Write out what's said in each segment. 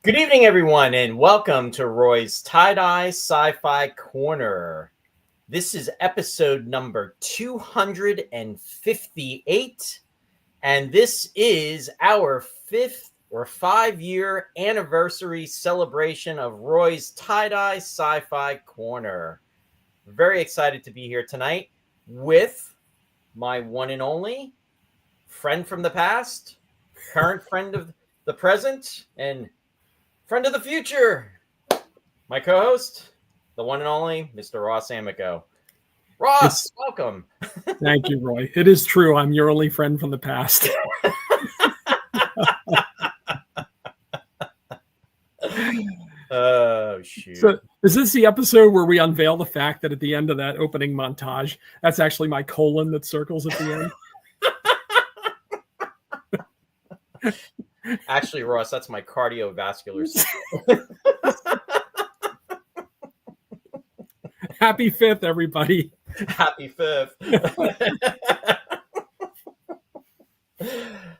Good evening, everyone, and welcome to Roy's Tie-Dye Sci-Fi Corner. This is episode number 258, and this is our 5-year anniversary celebration of Roy's Tie-Dye Sci-Fi Corner. Very excited to be here tonight with my one and only friend from the past, current friend of the present, and friend of the future, my co-host, the one and only Mr. Ross Amico. Ross, welcome. Thank you, Roy. It is true. I'm your only friend from the past. Oh, shoot. So, is this the episode where we unveil the fact that at the end of that opening montage, that's actually my colon that circles at the end? Actually, Ross, that's my cardiovascular system. Happy 5th, everybody. Happy 5th.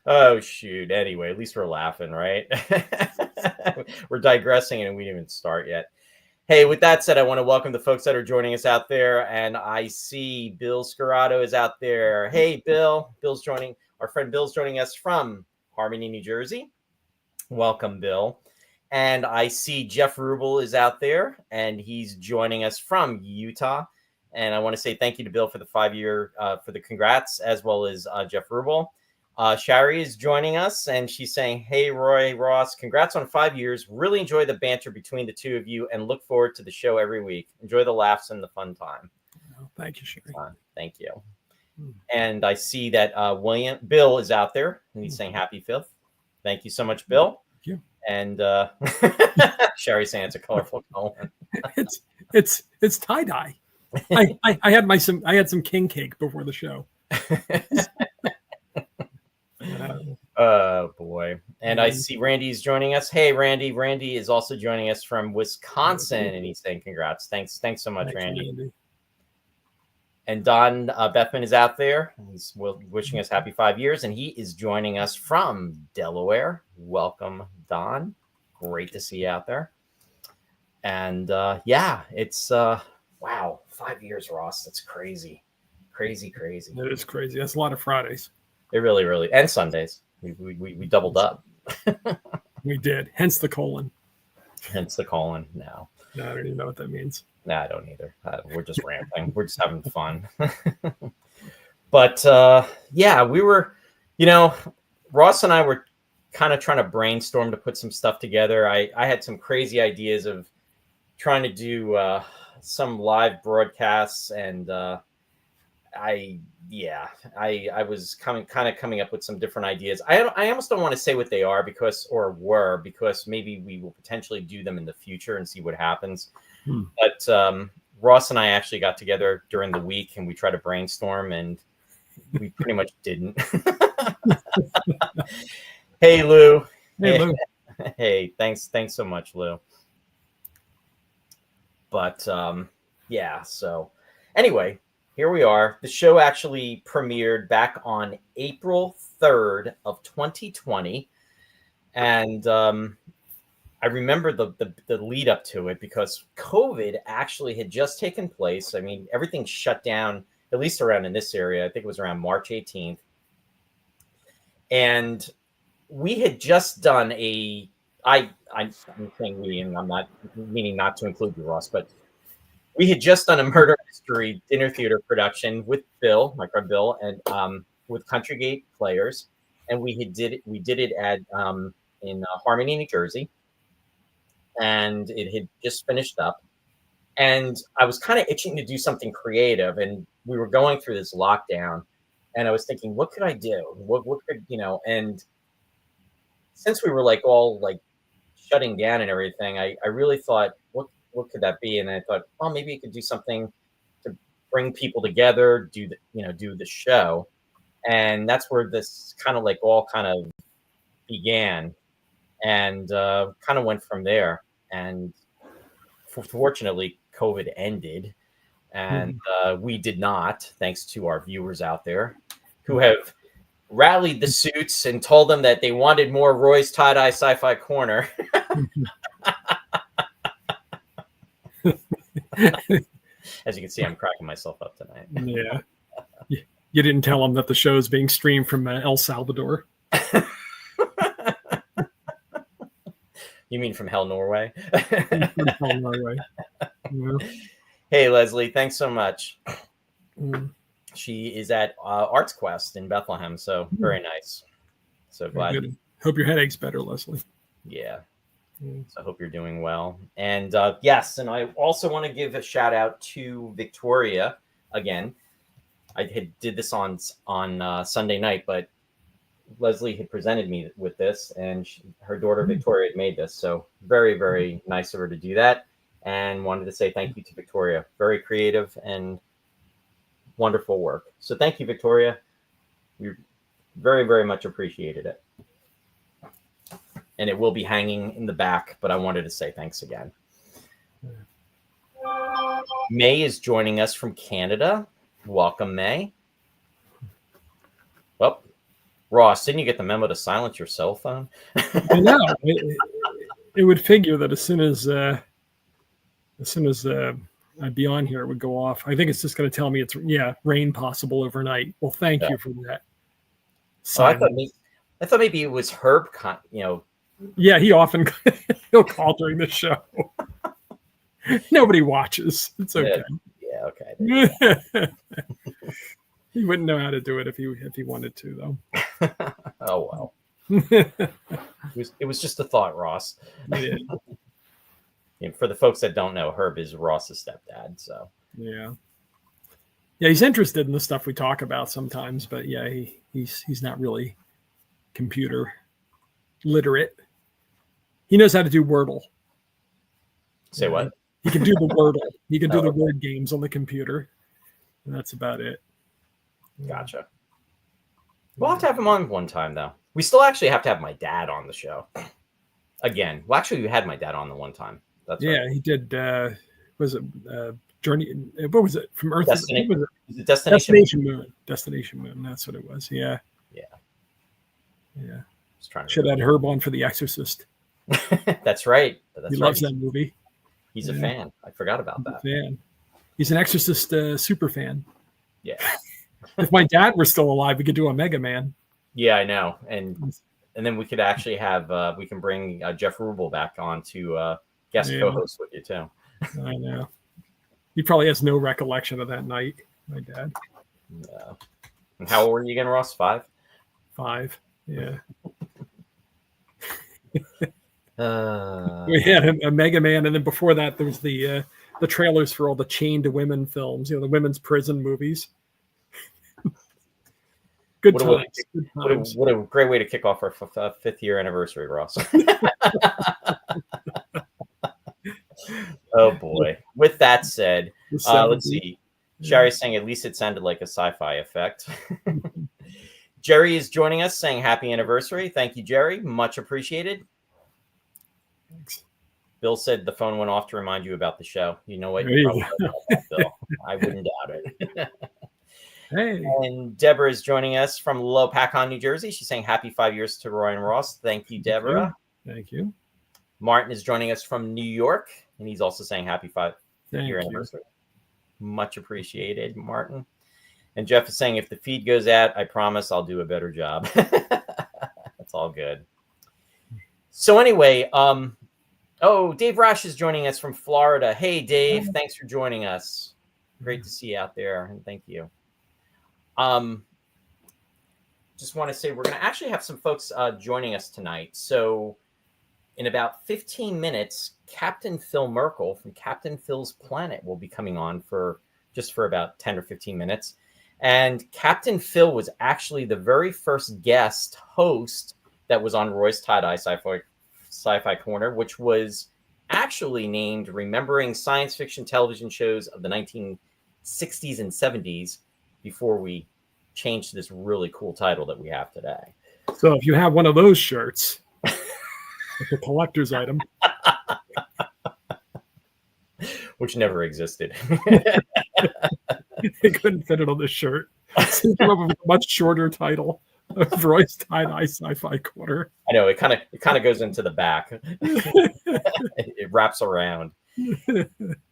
Oh, shoot. Anyway, at least we're laughing, right? We're digressing and we didn't even start yet. Hey, with that said, I want to welcome the folks that are joining us out there. And I see Bill Scarato is out there. Hey, Bill. Our friend Bill's joining us from Harmony, New Jersey. Welcome, Bill. And I see Jeff Rubel is out there, and he's joining us from Utah. And I want to say thank you to Bill for the 5-year, for the congrats, as well as Jeff Rubel. Shari is joining us, and she's saying, hey, Roy, Ross, congrats on 5 years. Really enjoy the banter between the two of you and look forward to the show every week. Enjoy the laughs and the fun time. Oh, thank you, Shari. Thank you. And I see that Bill is out there, and he's saying happy 5th. Thank you so much, Bill. Thank you. And Sherry saying it's a colorful colon. it's tie-dye. I had some king cake before the show. Oh boy. And I see Randy's joining us. Hey, Randy. Randy is also joining us from Wisconsin, and he's saying congrats. Thanks so much, Randy. And Don Bethman is out there. He's wishing us happy 5 years, and he is joining us from Delaware. Welcome, Don. Great to see you out there. And it's wow, 5 years, Ross. That's crazy. Crazy. It is crazy. That's a lot of Fridays. It really, and Sundays. We doubled up. We did. Hence the colon. Hence the colon now. No, I don't even know what that means. No, I don't either. We're just rambling. We're just having fun. But we were, Ross and I were kind of trying to brainstorm to put some stuff together. I had some crazy ideas of trying to do some live broadcasts, and I was coming up with some different ideas. I almost don't want to say what they are because maybe we will potentially do them in the future and see what happens. But Ross and I actually got together during the week and we tried to brainstorm, and we pretty much didn't. Hey, Lou. Hey, Lou. Hey, thanks so much, Lou. But so anyway, here we are. The show actually premiered back on April 3rd of 2020. And I remember the lead up to it because COVID actually had just taken place. I mean, everything shut down, at least around in this area. I think it was around March 18th. And we had just done I'm saying we, and I'm not meaning not to include you, Ross, but we had just done a murder mystery dinner theater production with Bill, my friend Bill, and with Country Gate Players. And we did it at in Harmony, New Jersey. And it had just finished up. And I was kind of itching to do something creative. And we were going through this lockdown. And I was thinking, what could I do? What could, and since we were all shutting down and everything, I really thought, what could that be? And I thought, well, maybe you could do something to bring people together, do the show. And that's where this kind of all began. And kind of went from there. And fortunately, COVID ended. And we did not, thanks to our viewers out there who have rallied the suits and told them that they wanted more Roy's Tie-Dye Sci-Fi Corner. As you can see, I'm cracking myself up tonight. Yeah. You didn't tell them that the show is being streamed from El Salvador. You mean from Hell, Norway? From Hell, Norway. Yeah. Hey, Leslie, thanks so much. Mm. She is at Arts Quest in Bethlehem, so very nice. So glad. Good. Hope your headache's better, Leslie. Yeah. So I hope you're doing well. And yes, and I also want to give a shout out to Victoria again. I did this on Sunday night, but Leslie had presented me with this, and her daughter Victoria had made this. So very, very nice of her to do that. And wanted to say thank you to Victoria. Very creative and wonderful work. So thank you, Victoria. We very, very much appreciated it. And it will be hanging in the back, but I wanted to say thanks again. May is joining us from Canada. Welcome, May. Well, Ross, didn't you get the memo to silence your cell phone? I know. It would figure that as soon as I'd be on here, it would go off. I think it's just going to tell me it's rain possible overnight. Well, thank you for that. So I thought maybe it was Herb. Yeah, he'll call during the show. Nobody watches. It's okay. Yeah, okay. He wouldn't know how to do it if he wanted to, though. Oh well. It was just a thought, Ross. Yeah. And for the folks that don't know, Herb is Ross's stepdad. So yeah, he's interested in the stuff we talk about sometimes, but yeah, he's not really computer literate. He knows how to do Wordle. Say what? He can do the Wordle. He can do the word games on the computer. And that's about it. Gotcha. We'll have to have him on one time, though. We still actually have to have my dad on the show. Again. Well, actually, we had my dad on the one time. That's right. He did. Was it Journey? What was it? From Earth? Destination Moon. Destination Moon. That's what it was. Yeah. Should have had Herb on for The Exorcist. That's right. He loves that movie. He's a fan. I forgot about that. Fan. He's an Exorcist super fan. Yeah. If my dad were still alive, we could do a Mega Man. Yeah, I know. And then we could actually have we can bring Jeff Rubel back on to guest co-host with you too. I know. He probably has no recollection of that night. My dad. Yeah. And how old were you again, Ross? 5? 5. Yeah. We had a Mega Man, and then before that, there was the trailers for all the Chained to Women films. The women's prison movies. Good times. What a great way to kick off our 5th year anniversary, Ross. Oh boy. With that said, let's see. Sherry's saying at least it sounded like a sci-fi effect. Jerry is joining us saying happy anniversary. Thank you, Jerry. Much appreciated. Thanks. Bill said the phone went off to remind you about the show. You know what? Bill. I wouldn't doubt it. Hey. And Deborah is joining us from Lopakon, New Jersey. She's saying happy 5 years to Roy and Ross. Thank you, Deborah. Thank you. Martin is joining us from New York, and he's also saying happy 5-year anniversary. Much appreciated, Martin. And Jeff is saying if the feed goes out, I promise I'll do a better job. That's all good. So anyway, Dave Rosh is joining us from Florida. Hey, Dave, thanks for joining us. Great to see you out there, and thank you. Just want to say we're going to actually have some folks joining us tonight. So in about 15 minutes, Captain Phil Merkel from Captain Phil's Planet will be coming on for about 10 or 15 minutes. And Captain Phil was actually the very first guest host that was on Roy's Tie-Dye Sci-Fi Corner, which was actually named Remembering Science Fiction Television Shows of the 1960s and 70s before we changed to this really cool title that we have today. So if you have one of those shirts, it's a collector's item. Which never existed. They couldn't fit it on the shirt. So you came up with a much shorter title. of Roy's Tie-Dye Sci-Fi Corner. I know it kind of goes into the back. It wraps around.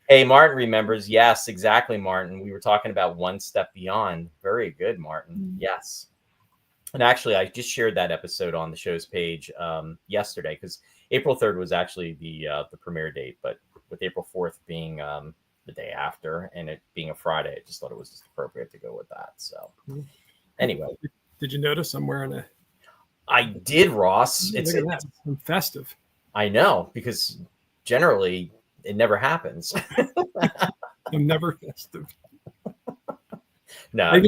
Hey, Martin remembers. Yes, exactly, Martin. We were talking about One Step Beyond. Very good, Martin. Yes. And actually, I just shared that episode on the show's page yesterday, because April 3rd was actually the premiere date, but with April 4th being the day after and it being a Friday, I just thought it was just appropriate to go with that. So anyway. Did you notice I'm wearing a... I did, Ross. Look at that. I'm festive. I know, because generally it never happens. I'm never festive. No, I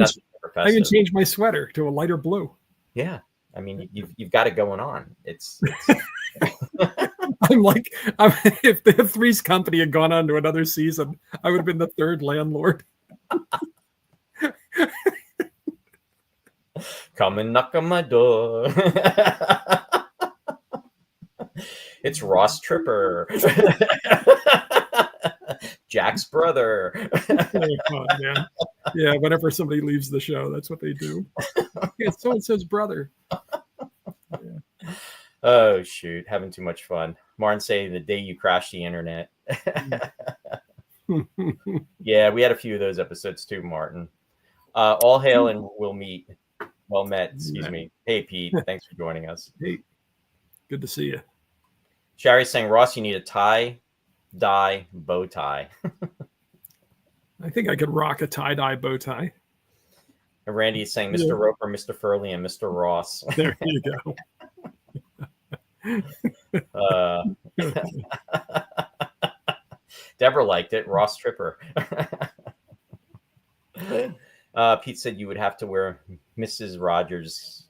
can change my sweater to a lighter blue. Yeah, I mean, you've got it going on. It's if the Three's Company had gone on to another season, I would have been the third landlord. Come and knock on my door. It's Ross Tripper. Jack's brother. Oh, man. Yeah, whenever somebody leaves the show, that's what they do. Yeah, so-and-so's brother. Yeah. Oh, shoot. Having too much fun. Martin saying the day you crashed the internet. Yeah, we had a few of those episodes too, Martin. All hail and we'll meet. Well met, excuse me. Hey, Pete. Thanks for joining us. Hey, good to see you. Sherry's saying, Ross, you need a tie-dye bow tie. I think I could rock a tie-dye bow tie. And Randy is saying, Mr. Roper, Mr. Furley, and Mr. Ross. There you go. Deborah liked it. Ross Tripper. Pete said you would have to wear Mrs. Rogers'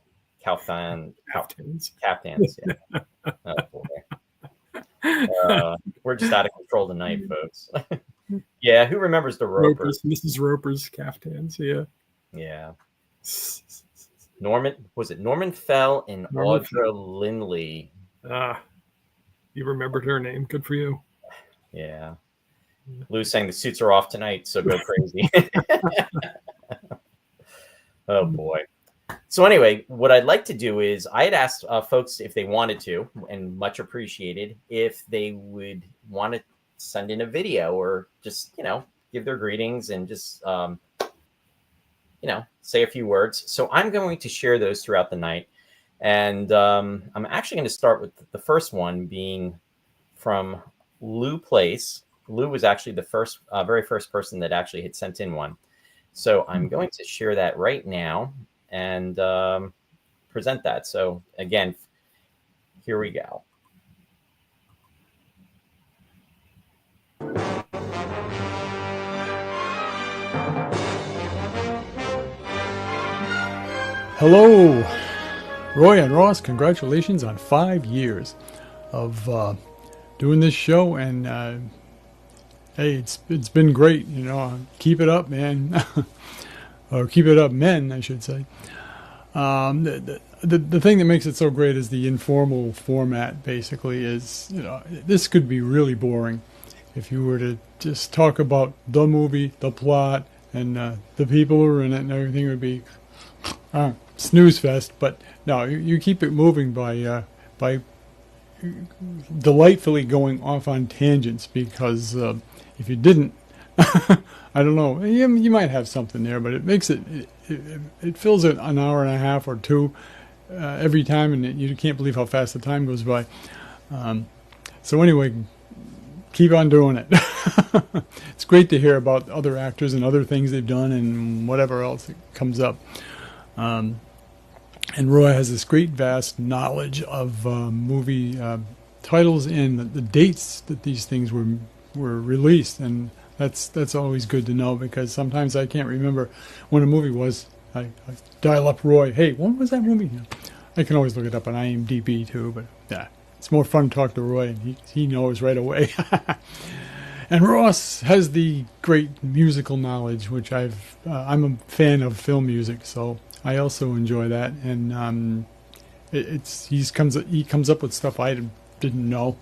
caftans. Yeah. Oh, boy. We're just out of control tonight, folks. Yeah, who remembers the Ropers? Mrs. Roper's caftans, yeah. Yeah. Norman Fell and Audra Lindley? You remembered her name. Good for you. Yeah. Lou's saying the suits are off tonight, so go crazy. Oh, boy. So anyway, what I'd like to do is I had asked folks if they wanted to, and much appreciated, if they would want to send in a video or just, give their greetings and just, say a few words. So I'm going to share those throughout the night. And I'm actually going to start with the first one being from Lou Place. Lou was actually the very first person that actually had sent in one. So I'm going to share that right now and present that. So again, here we go. Hello, Roy and Ross. Congratulations on 5 years of doing this show, and hey, it's been great. Keep it up, man, or keep it up, men, I should say. The thing that makes it so great is the informal format. Basically, is this could be really boring if you were to just talk about the movie, the plot, and the people who are in it, and everything would be snooze fest. But no, you keep it moving by delightfully going off on tangents, because if you didn't, I don't know, you might have something there, but it makes it fills it an hour and a half or two every time, and you can't believe how fast the time goes by. So anyway, keep on doing it. It's great to hear about other actors and other things they've done and whatever else that comes up. And Roy has this great vast knowledge of movie titles and the dates that these things were released, and that's always good to know, because sometimes I can't remember when a movie was. I dial up Roy. Hey, when was that movie? I can always look it up on IMDb too, but yeah, it's more fun to talk to Roy, and he knows right away. And Ross has the great musical knowledge, which I'm a fan of film music, so I also enjoy that. And he comes up with stuff I didn't know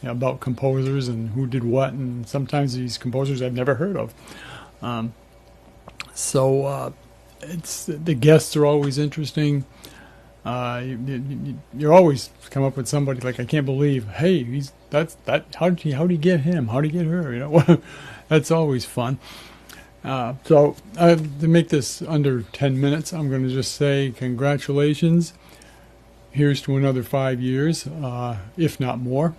about composers and who did what, and sometimes these composers I've never heard of. So it's the guests are always interesting. You always come up with somebody like, I can't believe, hey, how did he get him? How did he get her? You know, that's always fun. So to make this under 10 minutes, I'm going to just say congratulations. Here's to another 5 years, if not more.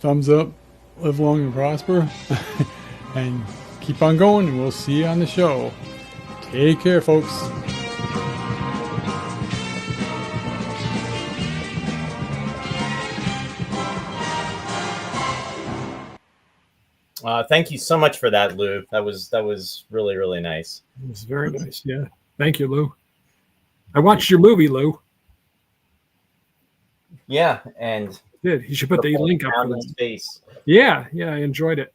Thumbs up, live long and prosper, and keep on going, and we'll see you on the show. Take care, folks. Thank you so much for that, Lou. That was really, really nice. It was very nice. Yeah. Thank you, Lou. I watched your movie, Lou. Yeah, and Did you should put the link up for in that. space. Yeah, I enjoyed it.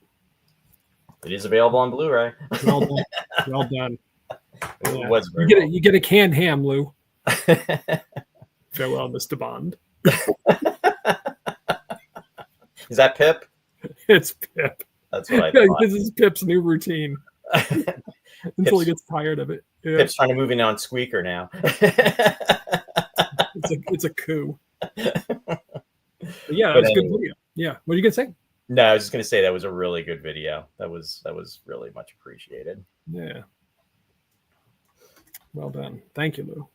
It is available on Blu-ray. Well done. Well done. It Yeah. was very You get a canned ham, Lou. Farewell, Mr. Bond. Is that Pip? It's Pip. That's what I thought. This is Pip's new routine until he gets tired of it. Yeah. Pip's trying to move in on Squeaker now. It's a coup. But yeah, that was a good video. Yeah. What are you gonna say? No, I was just gonna say that was a really good video. That was really much appreciated. Yeah. Well done. Thank you, Lou.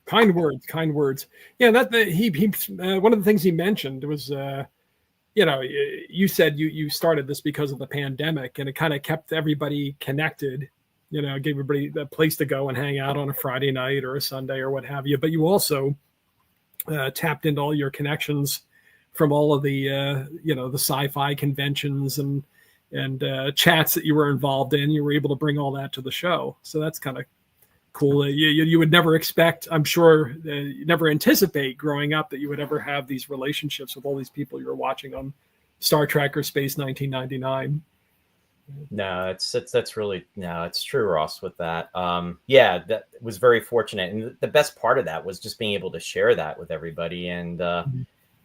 Kind words, kind words. Yeah, he one of the things he mentioned was you said you started this because of the pandemic, and it kind of kept everybody connected, gave everybody a place to go and hang out on a Friday night or a Sunday or what have you. But you also tapped into all your connections from all of the the sci-fi conventions and chats that you were involved in. You were able to bring all that to the show, so that's kind of cool. You would never expect, I'm sure, you never anticipate growing up that you would ever have these relationships with all these people you were watching on Star Trek or Space 1999. No, that's really, no, it's true, Ross, with that. Yeah, that was very fortunate. And the best part of that was just being able to share that with everybody and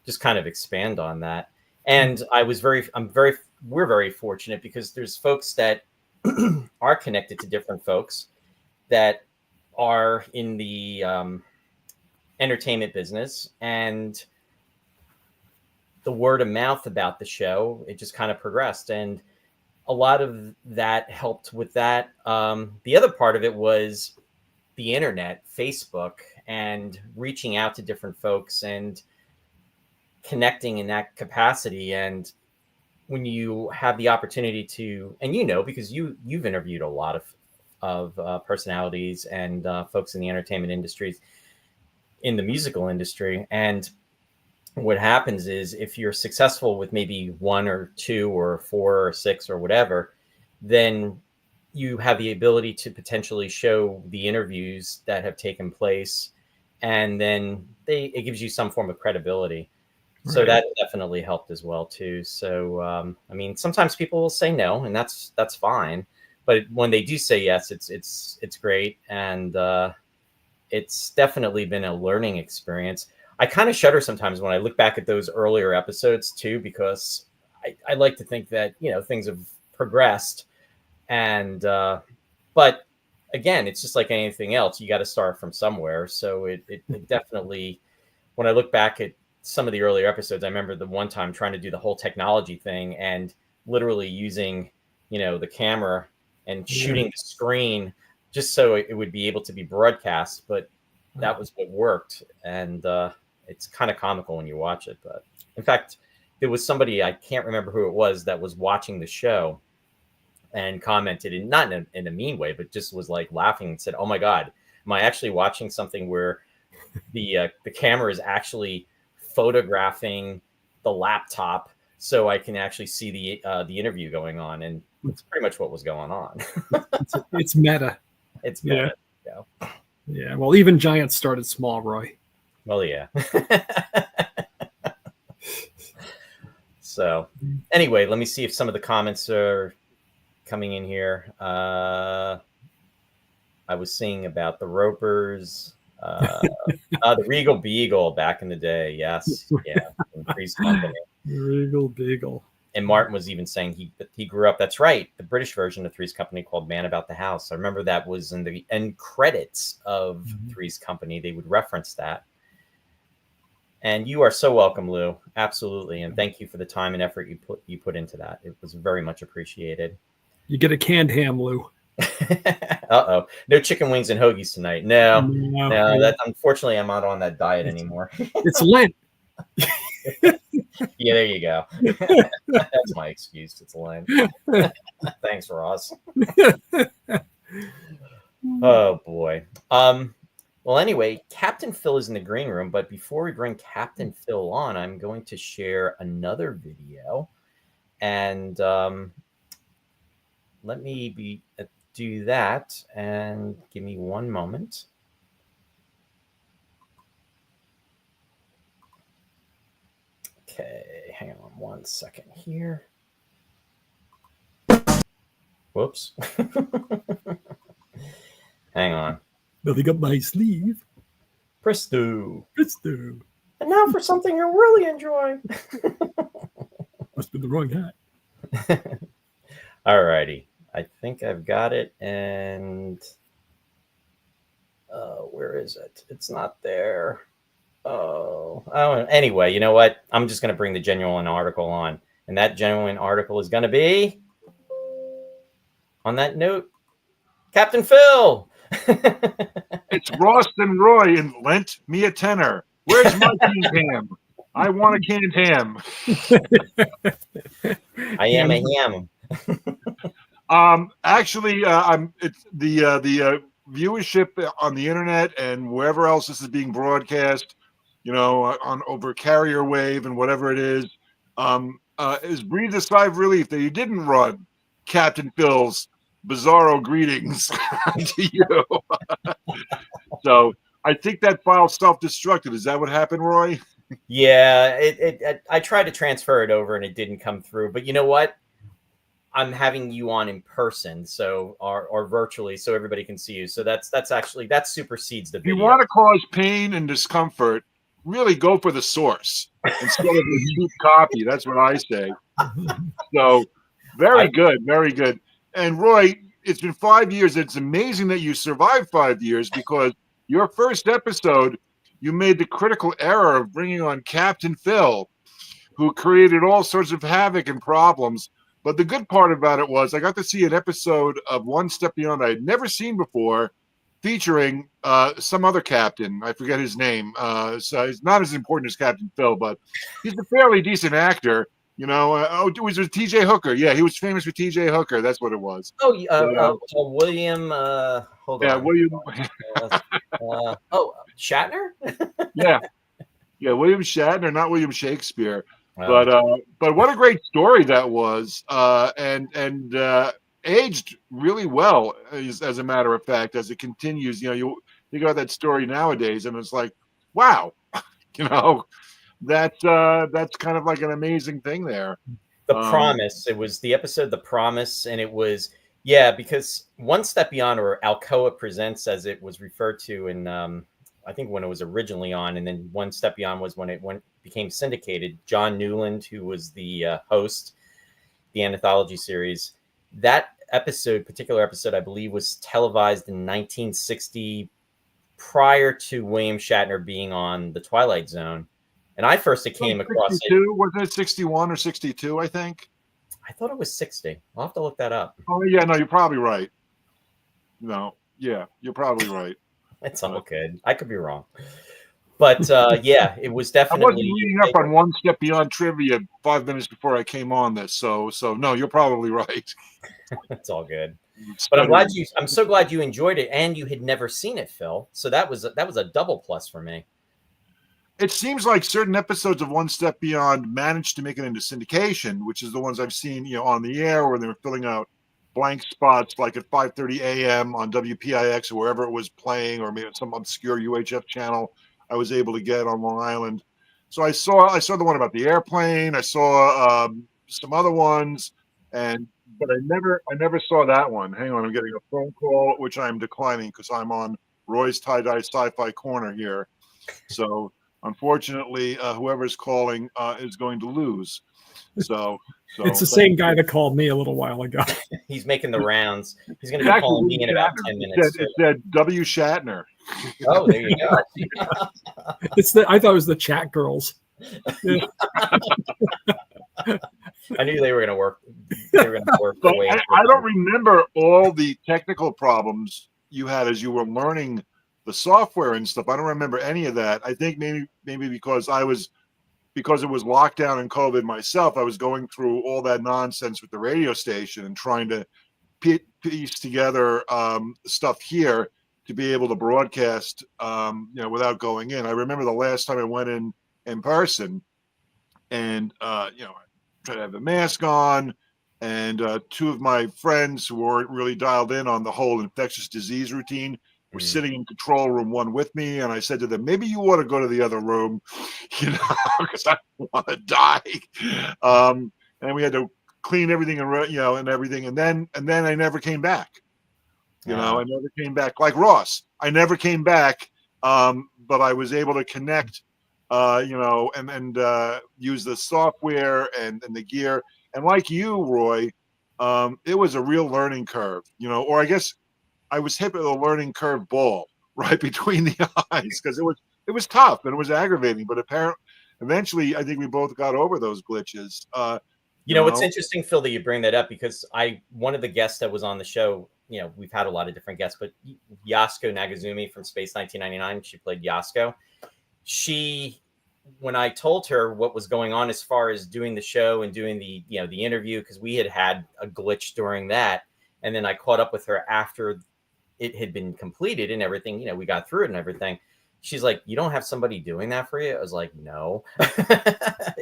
just kind of expand on that. And we're very fortunate because there's folks that are connected to different folks that are in the entertainment business, and the word of mouth about the show, it just kind of progressed. And a lot of that helped with that. The other part of it was the internet, Facebook, and reaching out to different folks and connecting in that capacity. And when you have the opportunity to, and because you've interviewed a lot of personalities and folks in the entertainment industries, in the musical industry. And what happens is if you're successful with maybe 1 or 2 or 4 or 6 or whatever, then you have the ability to potentially show the interviews that have taken place. And then it gives you some form of credibility. Right. So that definitely helped as well too. So, sometimes people will say no, and that's fine. But when they do say yes, it's great, and it's definitely been a learning experience. I kind of shudder sometimes when I look back at those earlier episodes too, because I like to think that things have progressed, and but again, it's just like anything else. You got to start from somewhere. So it definitely, when I look back at some of the earlier episodes, I remember the one time trying to do the whole technology thing and literally using the camera and shooting the screen just so it would be able to be broadcast. But that was what worked. And it's kind of comical when you watch it. But in fact, there was somebody, I can't remember who it was, that was watching the show and commented, and not in a mean way, but just was like laughing and said, "Oh my God, am I actually watching something where the camera is actually photographing the laptop so I can actually see the interview going on?" And it's pretty much what was going on. It's meta. It's meta. Yeah. Well, even giants started small, Roy. Well, yeah. So anyway, let me see if some of the comments are coming in here. I was seeing about the Ropers, the Regal Beagle back in the day. Yes. Yeah. Increased company. Regal Beagle. And Martin was even saying he grew up. That's right. The British version of Three's Company called Man About the House. I remember that was in the end credits of Three's Company. They would reference that. And you are so welcome, Lou. Absolutely. And thank you for the time and effort you put into that. It was very much appreciated. You get a canned ham, Lou. Uh-oh. No chicken wings and hoagies tonight. No. That unfortunately I'm not on that diet anymore. It's Lent. Yeah, there you go. That's my excuse. It's Lent. Thanks, Ross. Oh boy. Well, anyway, Captain Phil is in the green room, but before we bring Captain Phil on, I'm going to share another video, and let me do that, and give me one moment. Okay, hang on 1 second here. Whoops. Hang on. Nothing up my sleeve. Presto. Presto. And now for something you'll really enjoy. Must be the wrong hat. All righty. I think I've got it. And where is it? It's not there. Oh, anyway, you know what? I'm just going to bring the genuine article on. And that genuine article is going to be, on that note, Captain Phil. It's Ross and Roy and lent me a tenner. Where's my canned ham? I want a canned ham. I am a ham. Actually, it's the viewership on the internet and wherever else this is being broadcast, on over carrier wave and whatever it is breathed a sigh of relief that you didn't run Captain Phil's bizarro greetings to you. So I think that file self-destructed. Is that what happened, Roy? Yeah, I tried to transfer it over and it didn't come through. But you know what? I'm having you on in person, so or virtually, so everybody can see you. So that supersedes the video. If you want to cause pain and discomfort, really go for the source instead of a cheap copy. That's what I say. So very good, very good. And Roy, it's been 5 years. It's amazing that you survived 5 years, because your first episode, you made the critical error of bringing on Captain Phil, who created all sorts of havoc and problems. But the good part about it was I got to see an episode of One Step Beyond I had never seen before, featuring some other captain. I forget his name. So he's not as important as Captain Phil, but he's a fairly decent actor. It was TJ Hooker. Yeah, he was famous for TJ Hooker. That's what it was. William. Hold on. William. Shatner. Yeah, William Shatner, not William Shakespeare. But what a great story that was, and aged really well, as a matter of fact, as it continues. You think about that story nowadays, and it's like, wow, that's kind of like an amazing thing there. The Promise. It was the episode The Promise, and it was because One Step Beyond, or Alcoa Presents, as it was referred to in I think when it was originally on, and then One Step Beyond was when it became syndicated. John Newland, who was the host, the anthology series, that particular episode, I believe, was televised in 1960, prior to William Shatner being on The Twilight Zone. And I first came across it. Wasn't it 61 or 62, I think? I thought it was 60. I'll have to look that up. Oh, yeah, no, you're probably right. No, yeah, you're probably right. It's all good. I could be wrong. But it was definitely. I wasn't reading up on One Step Beyond trivia 5 minutes before I came on this, so no, you're probably right. It's all good. But I'm so glad you enjoyed it, and you had never seen it, Phil. So that was a double plus for me. It seems like certain episodes of One Step Beyond managed to make it into syndication, which is the ones I've seen, on the air, where they were filling out blank spots, like at 5:30 a.m. on WPIX or wherever it was playing, or maybe some obscure UHF channel I was able to get on Long Island. So I saw the one about the airplane. I saw some other ones, but I never saw that one. Hang on, I'm getting a phone call, which I'm declining because I'm on Roy's Tie-Dye Sci-Fi Corner here. So unfortunately, whoever's calling is going to lose. So So It's the same guy that called me a little while ago. He's making the rounds. He's going to be calling me in about 10 minutes. It said W. Shatner. Oh, there you go. I thought it was the chat girls. Yeah. I knew they were going to work. They were going to work. But I don't remember all the technical problems you had as you were learning the software and stuff. I don't remember any of that. I think maybe because it was lockdown and COVID myself, I was going through all that nonsense with the radio station and trying to piece together stuff here to be able to broadcast, without going in. I remember the last time I went in person, and I tried to have the mask on, and two of my friends who weren't really dialed in on the whole infectious disease routine were sitting in control room one with me, and I said to them, maybe you ought to go to the other room, because I don't want to die. And we had to clean everything and everything, and then I never came back. I never came back like Ross. I never came back, but I was able to connect, and use the software and the gear. And like you, Roy, it was a real learning curve, or I guess I was hit with a learning curve ball right between the eyes, because it was tough and it was aggravating. But eventually, I think we both got over those glitches. It's interesting, Phil, that you bring that up, because one of the guests that was on the show, we've had a lot of different guests, but Yasko Nagazumi from Space 1999, she played Yasko. When I told her what was going on as far as doing the show and doing the interview, because we had a glitch during that, and then I caught up with her after it had been completed and everything, we got through it and everything. She's like, you don't have somebody doing that for you? I was like, no.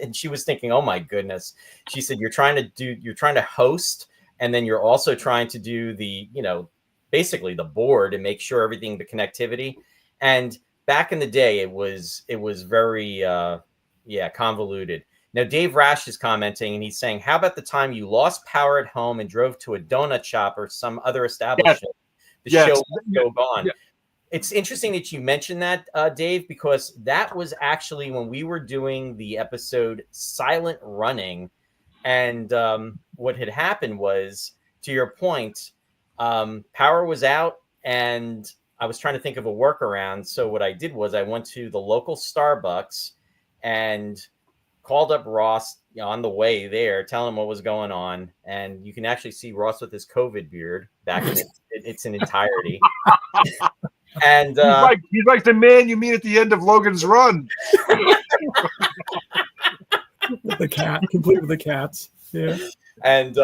And she was thinking, oh my goodness. She said, you're trying to host, and then you're also trying to do the, basically the board and make sure everything, the connectivity. And back in the day, it was very, convoluted. Now, Dave Rash is commenting, and he's saying, how about the time you lost power at home and drove to a donut shop or some other establishment? Yes. The show was still gone. Yeah. It's interesting that you mentioned that, Dave, because that was actually when we were doing the episode Silent Running. And what had happened was, to your point, power was out, and I was trying to think of a workaround. So what I did was I went to the local Starbucks and called up Ross on the way there, telling him what was going on. And you can actually see Ross with his COVID beard back in its entirety. And he's like the man you meet at the end of Logan's Run. With the cat, complete with the cats. Yeah. And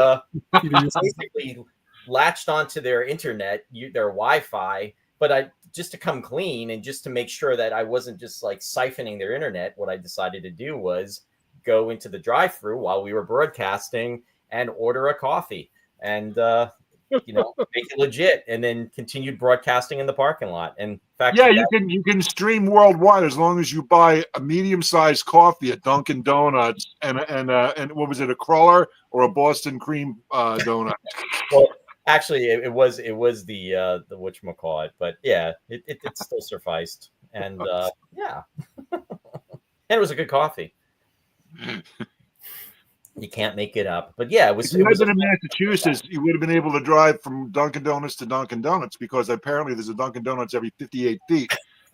basically latched onto their internet, their Wi-Fi, but just to come clean and just to make sure that I wasn't just like siphoning their internet, what I decided to do was go into the drive-thru while we were broadcasting and order a coffee and make it legit, and then continued broadcasting in the parking lot. And in fact, you can stream worldwide as long as you buy a medium-sized coffee at Dunkin' Donuts and what was it, a cruller or a Boston cream donut? Well, actually, it was the whatchamacallit, but yeah, it still sufficed, and and it was a good coffee. You can't make it up. But yeah, it was. If you had been in Massachusetts, you would have been able to drive from Dunkin' Donuts to Dunkin' Donuts, because apparently there's a Dunkin' Donuts every 58 feet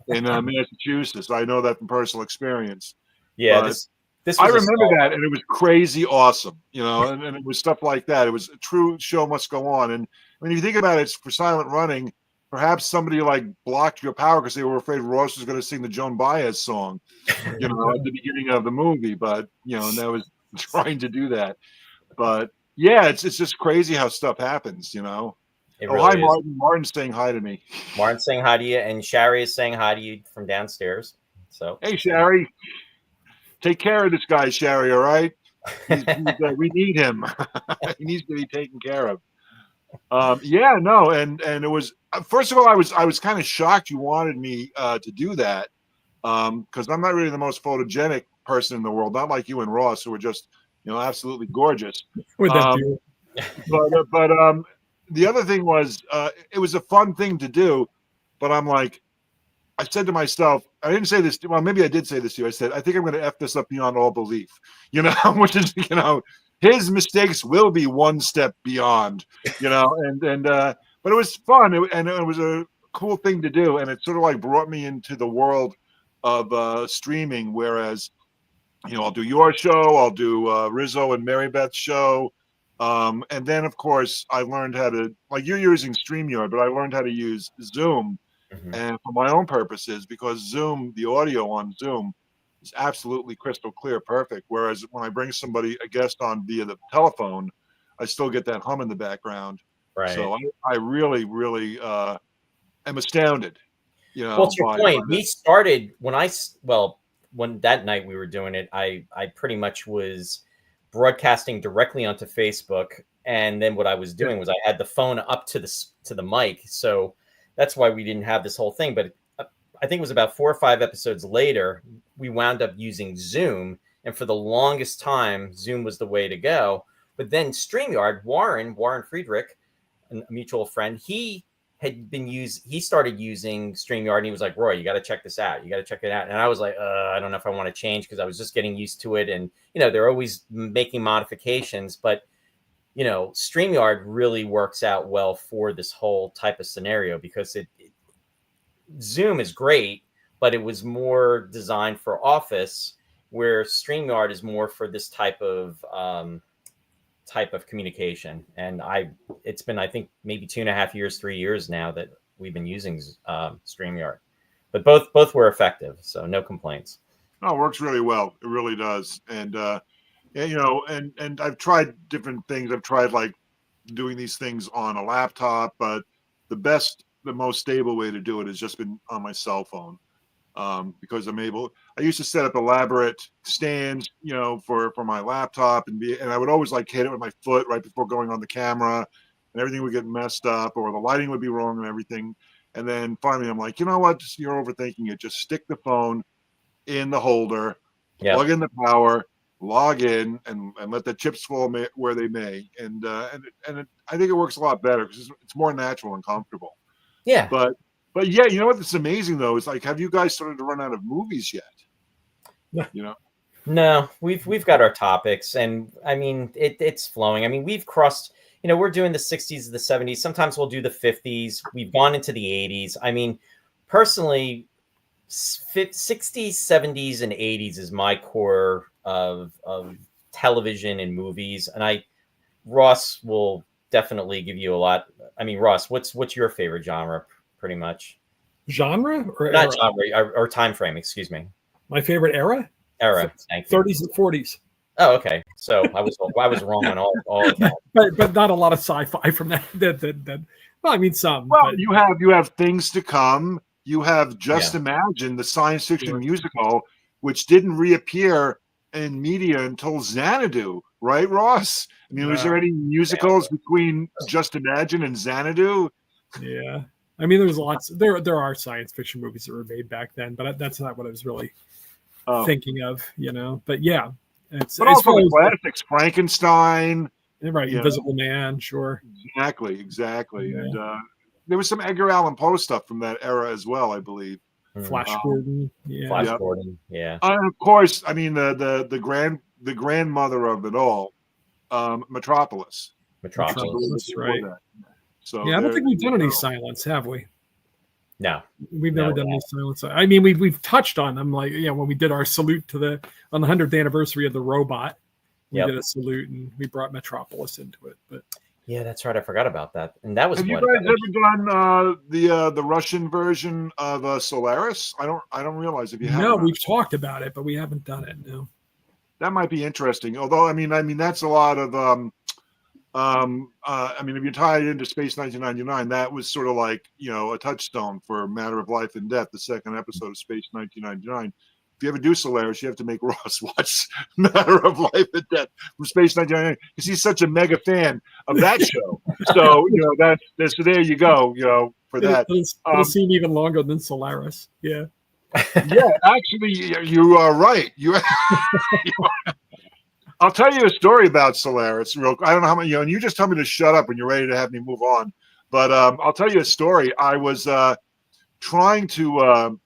in Massachusetts. I know that from personal experience. Yeah, this was I remember that, and it was crazy awesome, and it was stuff like that. It was a true show must go on. And when you think about it, it's for Silent Running. Perhaps somebody blocked your power because they were afraid Ross was going to sing the Joan Baez song, at the beginning of the movie. But and that was trying to do that. But yeah, it's just crazy how stuff happens. It really hi, is. Martin. Martin's saying hi to me. Martin's saying hi to you, and Shari is saying hi to you from downstairs. So hey, Shari, take care of this guy, Shari. All right, we need him. He needs to be taken care of. And it was first of all, I was kind of shocked you wanted me to do that, because I'm not really the most photogenic person in the world, not like you and Ross, who are just absolutely gorgeous. With that beard. But the other thing was it was a fun thing to do, but I'm like, I said to myself, I didn't say this. Well, maybe I did say this to you. I said, I think I'm going to F this up beyond all belief, which is, his mistakes will be one step beyond, but it was fun, and it was a cool thing to do, and it sort of like brought me into the world of streaming. Whereas, I'll do your show, I'll do Rizzo and Mary Beth's show, and then of course I learned how to, like, you're using StreamYard, but I learned how to use Zoom, and for my own purposes, because Zoom, the audio on Zoom is absolutely crystal clear, perfect. Whereas when I bring a guest on via the telephone, I still get that hum in the background. Right. So I really, really am astounded. Well, to your point, we started when that night we were doing it, I pretty much was broadcasting directly onto Facebook, and then what I was doing was I had the phone up to the mic, so that's why we didn't have this whole thing. But I think it was about 4 or 5 episodes later, we wound up using Zoom, and for the longest time, Zoom was the way to go. But then StreamYard, Warren Friedrich, a mutual friend, he started using StreamYard, and he was like, Roy, you got to check this out. You got to check it out. And I was like, I don't know if I want to change, because I was just getting used to it. And, they're always making modifications, but, StreamYard really works out well for this whole type of scenario, because Zoom is great, but it was more designed for office, where StreamYard is more for this type of communication. And it's been, I think, maybe 2.5 years, 3 years now that we've been using StreamYard, but both were effective, so no complaints. No, it works really well. It really does. And and I've tried different things. I've tried like doing these things on a laptop, but the most stable way to do it has just been on my cell phone, because I used to set up elaborate stands, for my laptop, and I would always like hit it with my foot right before going on the camera, and everything would get messed up, or the lighting would be wrong and everything. And then finally I'm like, you know what, you're overthinking it. Just stick the phone in the holder, plug in the power, log in, and let the chips fall where they may. And I think it works a lot better, because it's more natural and comfortable. Yeah. But yeah, you know what's amazing though is, like, have you guys started to run out of movies yet? No, we've got our topics, and I mean it's flowing. I mean, we've crossed, we're doing the 60s, the 70s. Sometimes we'll do the 50s. We've gone into the 80s. I mean, personally, 60s, 70s, and 80s is my core of television and movies. And Ross will definitely give you a lot. I mean, Ross, what's your favorite genre, pretty much? Genre or not era? Genre or time frame? Excuse me. My favorite era? Thank you. 30s and 40s. Oh, okay. So I was wrong on all of that. but not a lot of sci-fi from that. Well, I mean, some. Well, but... you have Things to Come. You have Just Imagine, the science fiction musical, which didn't reappear in media until Xanadu, right, Ross? I mean, was there any musicals between Just Imagine and Xanadu? Yeah. I mean, there's lots. There are science fiction movies that were made back then, but that's not what I was really thinking of, But yeah, but also the classics, Frankenstein, right? Invisible Man, sure. Exactly. Yeah. And there was some Edgar Allan Poe stuff from that era as well, I believe. Flash Gordon, Gordon, and of course, I mean the grandmother of it all, Metropolis, right? So I don't think we've done any silence, have we? No, we've never done any silence. I mean, we've touched on them, like when we did our salute on the 100th anniversary of the robot, we did a salute and we brought Metropolis into it. But yeah, that's right. I forgot about that. And that was. Have you guys ever done the Russian version of Solaris? I don't realize if you have. No, we've talked about it, but we haven't done it. No. That might be interesting. Although I mean that's a lot of I mean, if you tie it into Space 1999, that was sort of like, a touchstone for Matter of Life and Death, the second episode of Space 1999. If you ever do Solaris, you have to make Ross watch Matter of Life and Death from Space 1999, because he's such a mega fan of that show. So, so there you go, for that. It'll seem even longer than Solaris. Yeah. Yeah, actually, you are right. I'll tell you a story about Solaris. I don't know how many, and you just tell me to shut up when you're ready to have me move on. But I'll tell you a story. I was trying to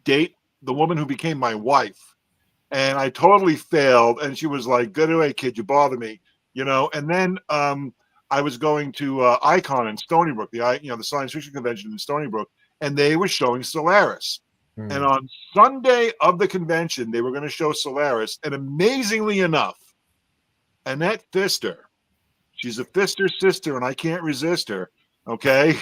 date the woman who became my wife, and I totally failed. And she was like, "Get away, kid! You bother me," you know. And then I was going to Icon in Stony Brook, the science fiction convention in Stony Brook, and they were showing Solaris. And on Sunday of the convention, they were going to show Solaris. And amazingly enough, Annette Pfister, she's a Pfister sister, and I can't resist her. Okay.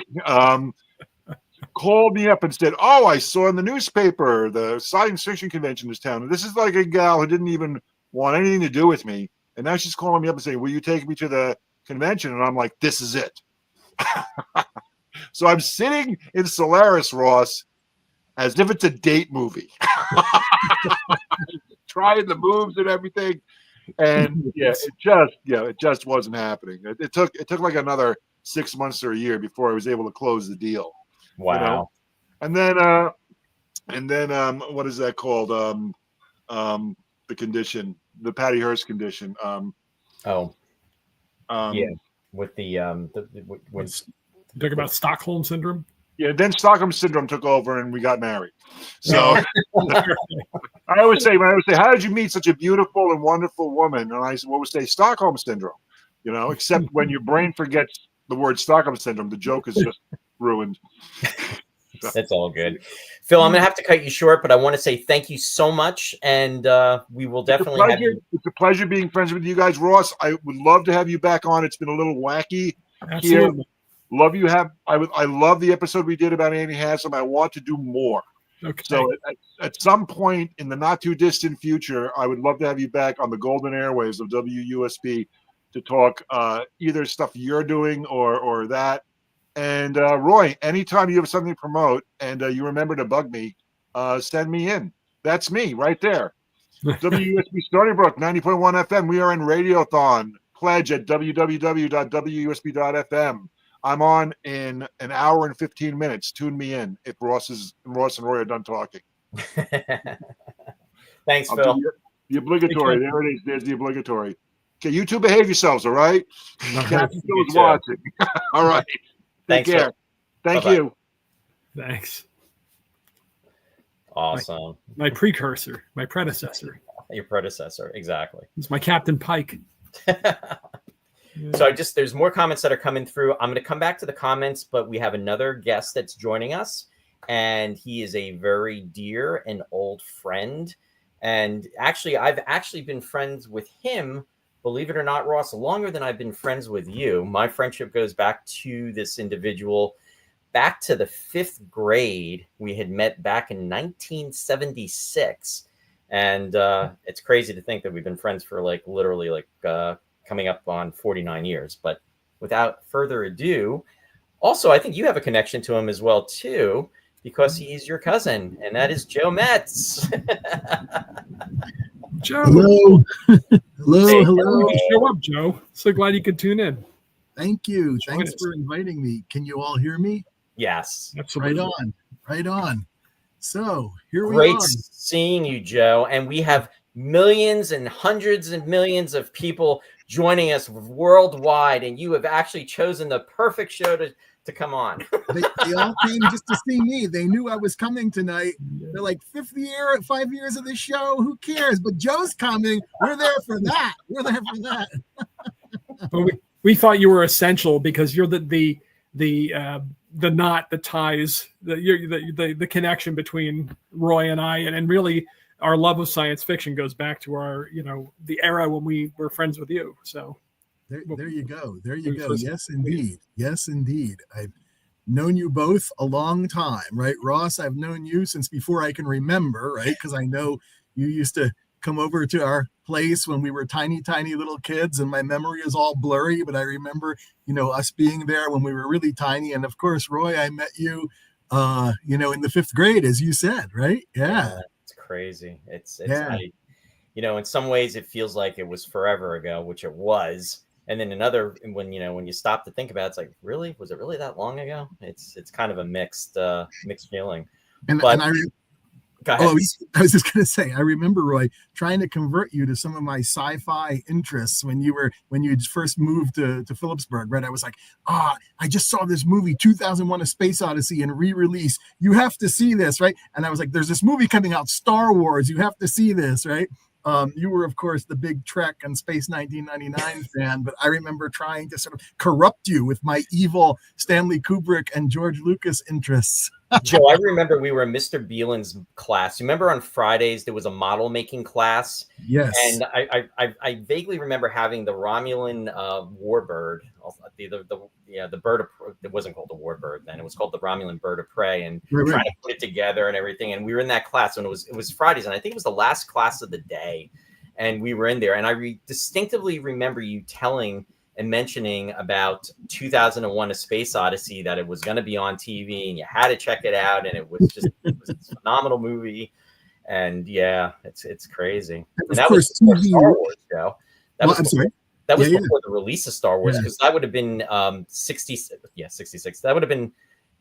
Called me up and said, "Oh, I saw in the newspaper the science fiction convention in this town. And this is like a gal who didn't even want anything to do with me. And now she's calling me up and saying, 'Will you take me to the convention?'" And I'm like, "This is it." So I'm sitting in Solaris, Ross, as if it's a date movie, trying the moves and everything. And it just wasn't happening. It took like another 6 months or a year before I was able to close the deal. Wow. You know? And then what is that called? The condition, the Patty Hearst condition. With when Talk about Stockholm syndrome. Yeah, then Stockholm syndrome took over and we got married. So I always say, "How did you meet such a beautiful and wonderful woman?" And I always say, "Stockholm syndrome," you know, except when your brain forgets the word Stockholm syndrome, the joke is just ruined. That's all good. Phil, I'm going to have to cut you short, but I want to say thank you so much. And we will definitely have you. It's a pleasure being friends with you guys. Ross, I would love to have you back on. It's been a little wacky here. Love you I love the episode we did about Annie Haslam. I want to do more. Okay. So at some point in the not too distant future, I would love to have you back on the golden airwaves of WUSB to talk either stuff you're doing or that. And Roy, anytime you have something to promote and you remember to bug me, send me in. That's me right there. WUSB Stony Brook, 90.1 FM. We are in Radiothon. Pledge at www.wusb.fm. I'm on in an hour and 15 minutes. Tune me in if Ross and Roy are done talking. Thanks, Phil. The obligatory. There it is. There's the obligatory. Okay, you two behave yourselves, all right? Captain Phil is watching. All right. Take care. Phil. Thank Bye-bye. you. Thanks. Awesome. My precursor, my predecessor. Your predecessor, exactly. It's my Captain Pike. So there's more comments that are coming through. I'm going to come back to the comments, but we have another guest that's joining us, and he is a very dear and old friend. And actually, I've actually been friends with him, believe it or not, Ross, longer than I've been friends with you. My friendship goes back to this individual, back to the 5th grade. We had met back in 1976. And it's crazy to think that we've been friends for literally coming up on 49 years. But without further ado, also, I think you have a connection to him as well, too, because he's your cousin, and that is Joe Metz. Joe. Hello. Hello. Hey, hello. Show up, Joe. So glad you could tune in. Thank you. Join Thanks us. for inviting me. Can you all hear me? Yes. Absolutely. Right on. Right on. So here we Great are. seeing you, Joe. And we have millions and hundreds of millions of people joining us worldwide, and you have actually chosen the perfect show to come on. They all came just to see me. They knew I was coming tonight. They're like, 5 years of the show. Who cares? But Joe's coming. We're there for that. We're there for that. But we thought you were essential because you're the knot that ties the connection between Roy and I, and really our love of science fiction goes back to our the era when we were friends with you. So there you go. There you go. Yes, indeed. Yes, indeed. I've known you both a long time, right? Ross, I've known you since before I can remember, right? Because I know you used to come over to our place when we were tiny little kids, and my memory is all blurry, but I remember, us being there when we were really tiny. And of course, Roy, I met you, in the 5th grade, as you said, right? Yeah. It's crazy. It's Yeah. in some ways it feels like it was forever ago, which it was. And then when you stop to think about it, it's like, really, was it really that long ago? It's kind of a mixed feeling. And Go ahead. Oh, I was just going to say, I remember, Roy, trying to convert you to some of my sci-fi interests when you first moved to Phillipsburg, right? I was like, I just saw this movie, 2001: A Space Odyssey, and re-release. You have to see this, right? And I was like, there's this movie coming out, Star Wars. You have to see this, right? You were, of course, the big Trek and Space 1999 fan, but I remember trying to sort of corrupt you with my evil Stanley Kubrick and George Lucas interests. Joe, I remember we were in Mr. Beelan's class. You remember on Fridays there was a model making class? Yes. And I vaguely remember having the Romulan warbird, the bird of, it wasn't called the warbird then, it was called the Romulan bird of prey, and trying to put it together and everything. And we were in that class, and it was Fridays, and I think it was the last class of the day, and we were in there, and I distinctively remember you telling and mentioning about 2001: A Space Odyssey, that it was going to be on TV and you had to check it out, and it was a phenomenal movie. And yeah, it's crazy. And that was before Star Wars, Joe. That was before the release of Star Wars, because that would have been 66. That would have been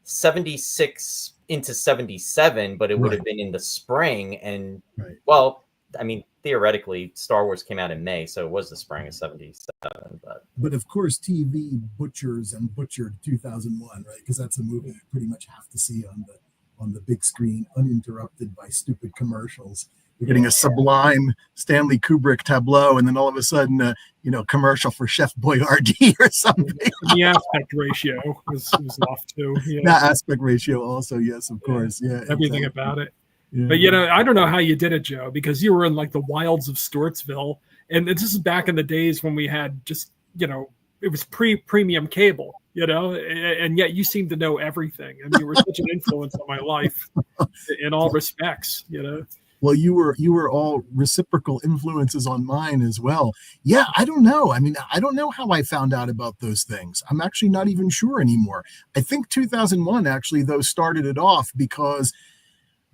76 into 77, but it would have been in the spring. And well, I mean, theoretically, Star Wars came out in May, so it was the spring of 77. But of course, TV butchered 2001, right? Because that's a movie you pretty much have to see on the big screen, uninterrupted by stupid commercials. You're getting a sublime Stanley Kubrick tableau, and then all of a sudden, commercial for Chef Boyardee or something. The aspect ratio was off too. Yeah. That aspect ratio also, yes, of course. Yeah, everything about it. Yeah. But I don't know how you did it, Joe, because you were in like the wilds of Stortsville, and this is back in the days when we had just it was premium cable, and yet you seem to know everything. I mean, you were such an influence on my life in all respects, Well, you were all reciprocal influences on mine as well. Yeah, I don't know. I mean, I don't know how I found out about those things. I'm actually not even sure anymore. I think 2001 actually, though, started it off, because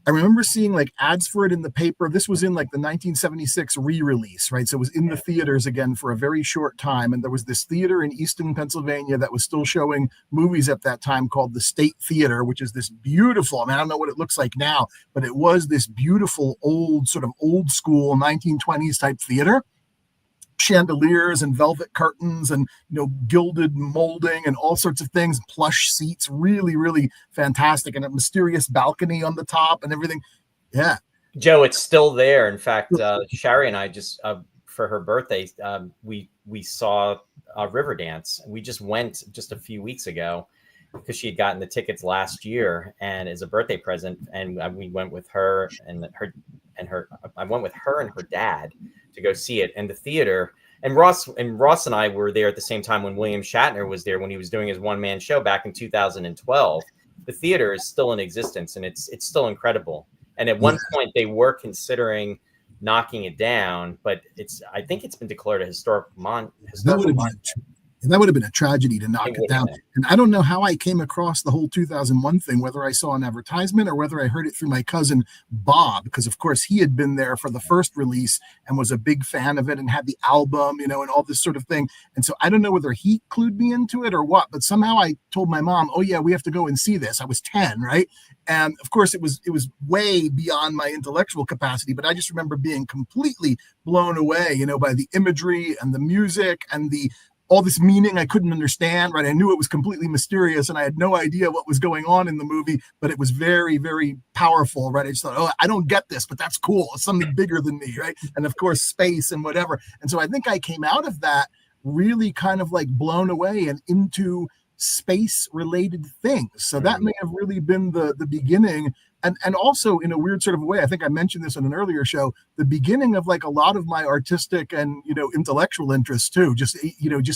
I remember seeing like ads for it in the paper. This was in like the 1976 re-release, right? So it was in the theaters again for a very short time. And there was this theater in Easton, Pennsylvania that was still showing movies at that time called the State Theater, which is this beautiful, I don't know what it looks like now, but it was this beautiful old school 1920s type theater. Chandeliers and velvet curtains and gilded molding and all sorts of things, plush seats, really, really fantastic, and a mysterious balcony on the top and everything. Yeah, Joe, it's still there. In fact, Shari and I just for her birthday, we saw Riverdance. We just went just a few weeks ago because she had gotten the tickets last year, and as a birthday present, and we went with her and her. I went with her and her dad to go see it in the theater. And Ross and I were there at the same time when William Shatner was there, when he was doing his one-man show back in 2012. The theater is still in existence, and it's still incredible. And at one point they were considering knocking it down, but I think it's been declared a historic monument. And that would have been a tragedy to knock it down. And I don't know how I came across the whole 2001 thing, whether I saw an advertisement or whether I heard it through my cousin Bob, because of course he had been there for the first release and was a big fan of it and had the album, and all this sort of thing. And so I don't know whether he clued me into it or what, but somehow I told my mom, oh yeah, we have to go and see this. I was 10, right? And of course it was way beyond my intellectual capacity, but I just remember being completely blown away, by the imagery and the music and all this meaning I couldn't understand, right? I knew it was completely mysterious and I had no idea what was going on in the movie, but it was very, very powerful, right? I just thought, I don't get this, but that's cool. It's something bigger than me, right? And of course, space and whatever. And so I think I came out of that really kind of like blown away and into space-related things. So that may have really been the beginning. And also in a weird sort of way, I think I mentioned this on an earlier show, the beginning of like a lot of my artistic and, intellectual interests too, just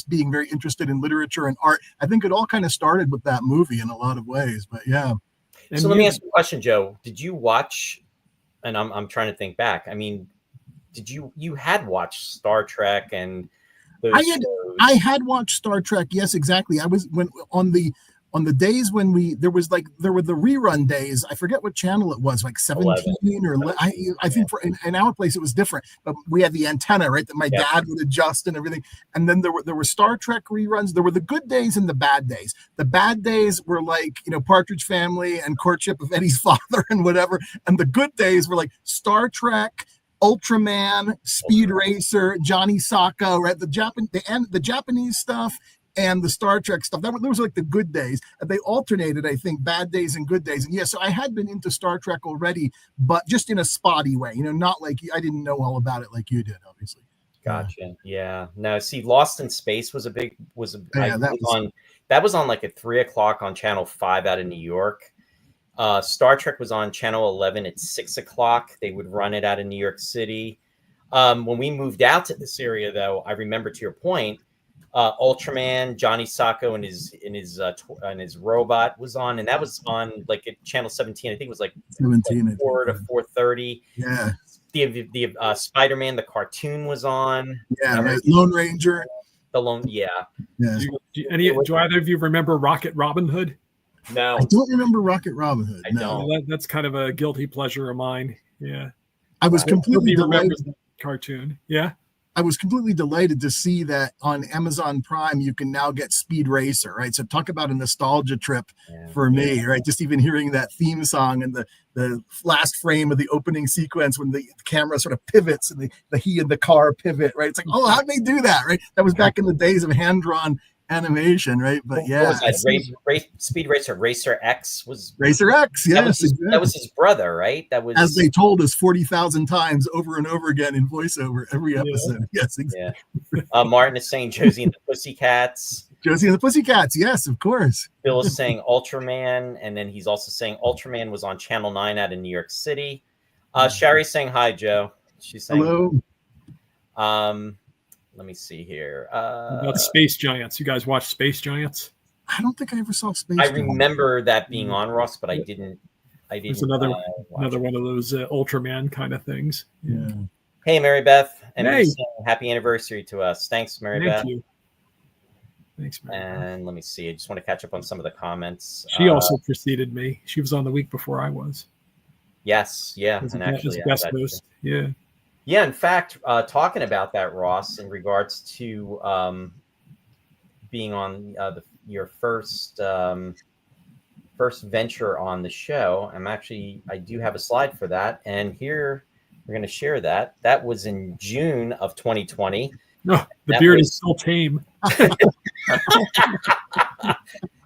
being very interested in literature and art. I think it all kind of started with that movie in a lot of ways, but yeah. So let me ask you a question, Joe. Did you watch, and I'm trying to think back. I mean, you had watched Star Trek and those shows? I had watched Star Trek. Yes, exactly. I was on the on the days when there were the rerun days. I forget what channel it was, like 17 I think in our place it was different, but we had the antenna, right, that my dad would adjust and everything. And then there were Star Trek reruns. There were the good days and the bad days. The bad days were like, Partridge Family and Courtship of Eddie's Father and whatever. And the good days were like Star Trek, Ultraman, Speed Racer, Johnny Sacco, right? The Japanese stuff and the Star Trek stuff. Those were like the good days. And they alternated, I think, bad days and good days. And so I had been into Star Trek already, but just in a spotty way, not like I didn't know all about it like you did, obviously. Gotcha. Yeah. No, see, Lost in Space was that was on like at 3:00 on Channel 5 out of New York. Star Trek was on Channel 11 at 6:00. They would run it out of New York City. When we moved out to this area, though, I remember, to your point, Ultraman, Johnny Sacco and his robot was on, and that was on like at Channel 17. I think it was like 17 4 to 4:30. Yeah. The Spider-Man, the cartoon was on. Yeah, right. Lone Ranger. Do either of you remember Rocket Robin Hood? No, I don't remember Rocket Robin Hood. I don't. That's kind of a guilty pleasure of mine. Yeah, I was completely delighted. That cartoon. Yeah, I was completely delighted to see that on Amazon Prime you can now get Speed Racer, right? So talk about a nostalgia trip for me, right? Just even hearing that theme song and the last frame of the opening sequence when the camera sort of pivots and he and the car pivot, right? It's like, oh, how'd they do that, right? That was back in the days of hand-drawn animation, right? But Speed Racer, Racer X was Racer X. Yes, that was his brother, right? That was, as they told us 40,000 times over and over again in voiceover every episode. Yes, exactly. Yeah. Martin is saying Josie and the Pussycats. Josie and the Pussycats, yes, of course. Bill is saying Ultraman, and then he's also saying Ultraman was on Channel 9 out in New York City. Sherry's saying hi, Joe. She's saying hello. Let me see here. About Space Giants. You guys watch Space Giants? I don't think I ever saw Space Giants. I remember that being on, Ross, but I didn't. It's another one of those Ultraman kind of things. Yeah. Hey, Mary Beth, and happy anniversary to us. Thanks, Mary Beth. You. Thanks, Mary. And let me see. I just want to catch up on some of the comments. She also preceded me. She was on the week before I was. Yes. Yeah. And actually, guest host. Yeah. Yeah, in fact, talking about that, Ross, in regards to being on your first venture on the show, I do have a slide for that, and here we're going to share that. That was in June of 2020. No, the beard is still tame.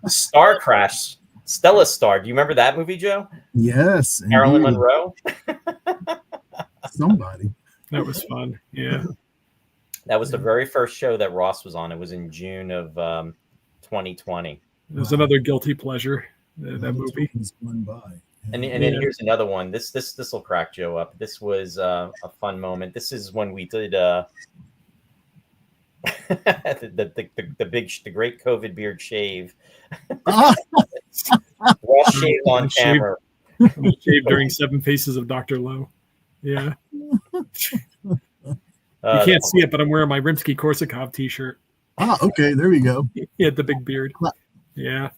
Star Crash, Stella Star. Do you remember that movie, Joe? Yes. Marilyn Monroe. Somebody. That was fun. Yeah. That was the very first show that Ross was on. It was in June of 2020. It was another guilty pleasure, that movie. By. And then here's another one. This will crack Joe up. This was a fun moment. This is when we did the great COVID beard shave. Ross shaved on camera. Shaved during 7 Faces of Dr. Lowe. Yeah. You can't see it, but I'm wearing my Rimsky-Korsakov t-shirt. Okay. There we go. He had the big beard. Yeah.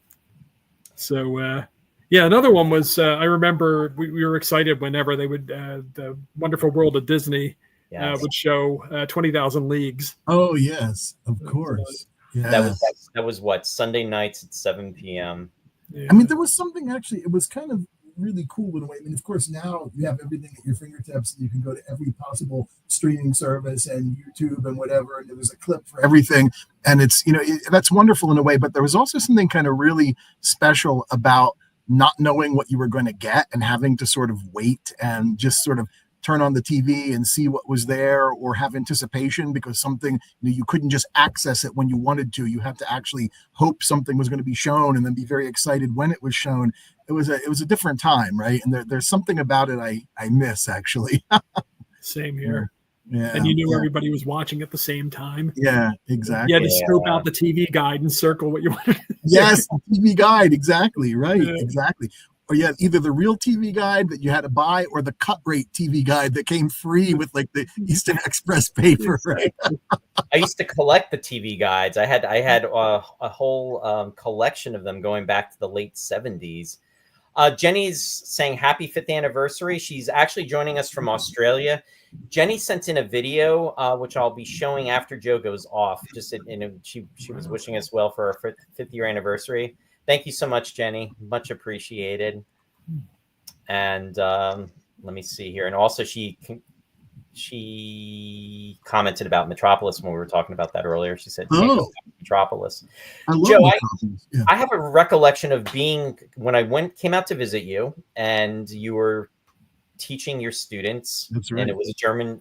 So, another one was, I remember we were excited whenever they would, the Wonderful World of Disney would show 20,000 Leagues. Oh, yes. Of course. Yeah. That was what? Sunday nights at 7 p.m. Yeah. I mean, there was something actually, it was kind of really cool in a way. I mean, of course, now you have everything at your fingertips, and you can go to every possible streaming service and YouTube and whatever, and there's a clip for everything, and it's that's wonderful in a way. But there was also something kind of really special about not knowing what you were going to get and having to sort of wait and just sort of turn on the TV and see what was there, or have anticipation because something, you couldn't just access it when you wanted to. You had to actually hope something was going to be shown and then be very excited when it was shown. It was a different time, right? And there's something about it I miss, actually. Same here. Yeah, and you knew everybody was watching at the same time. Yeah, exactly. You had to scope out the TV guide and circle what you wanted. Yes, the TV guide, exactly, right, exactly. or you had either the real TV guide that you had to buy or the cut rate TV guide that came free with like the Eastern Express paper, right? I used to collect the TV guides. I had a whole collection of them going back to the late 70s. Jenny's saying happy 5th anniversary. She's actually joining us from Australia. Jenny sent in a video, which I'll be showing after Joe goes off. She was wishing us well for our 5th year anniversary. Thank you so much, Jenny. Much appreciated. And let me see here. And also she commented about Metropolis when we were talking about that earlier. She said, Metropolis. I love Joe, Metropolis. Yeah. I have a recollection of being when I came out to visit you, and you were teaching your students. That's right. And it was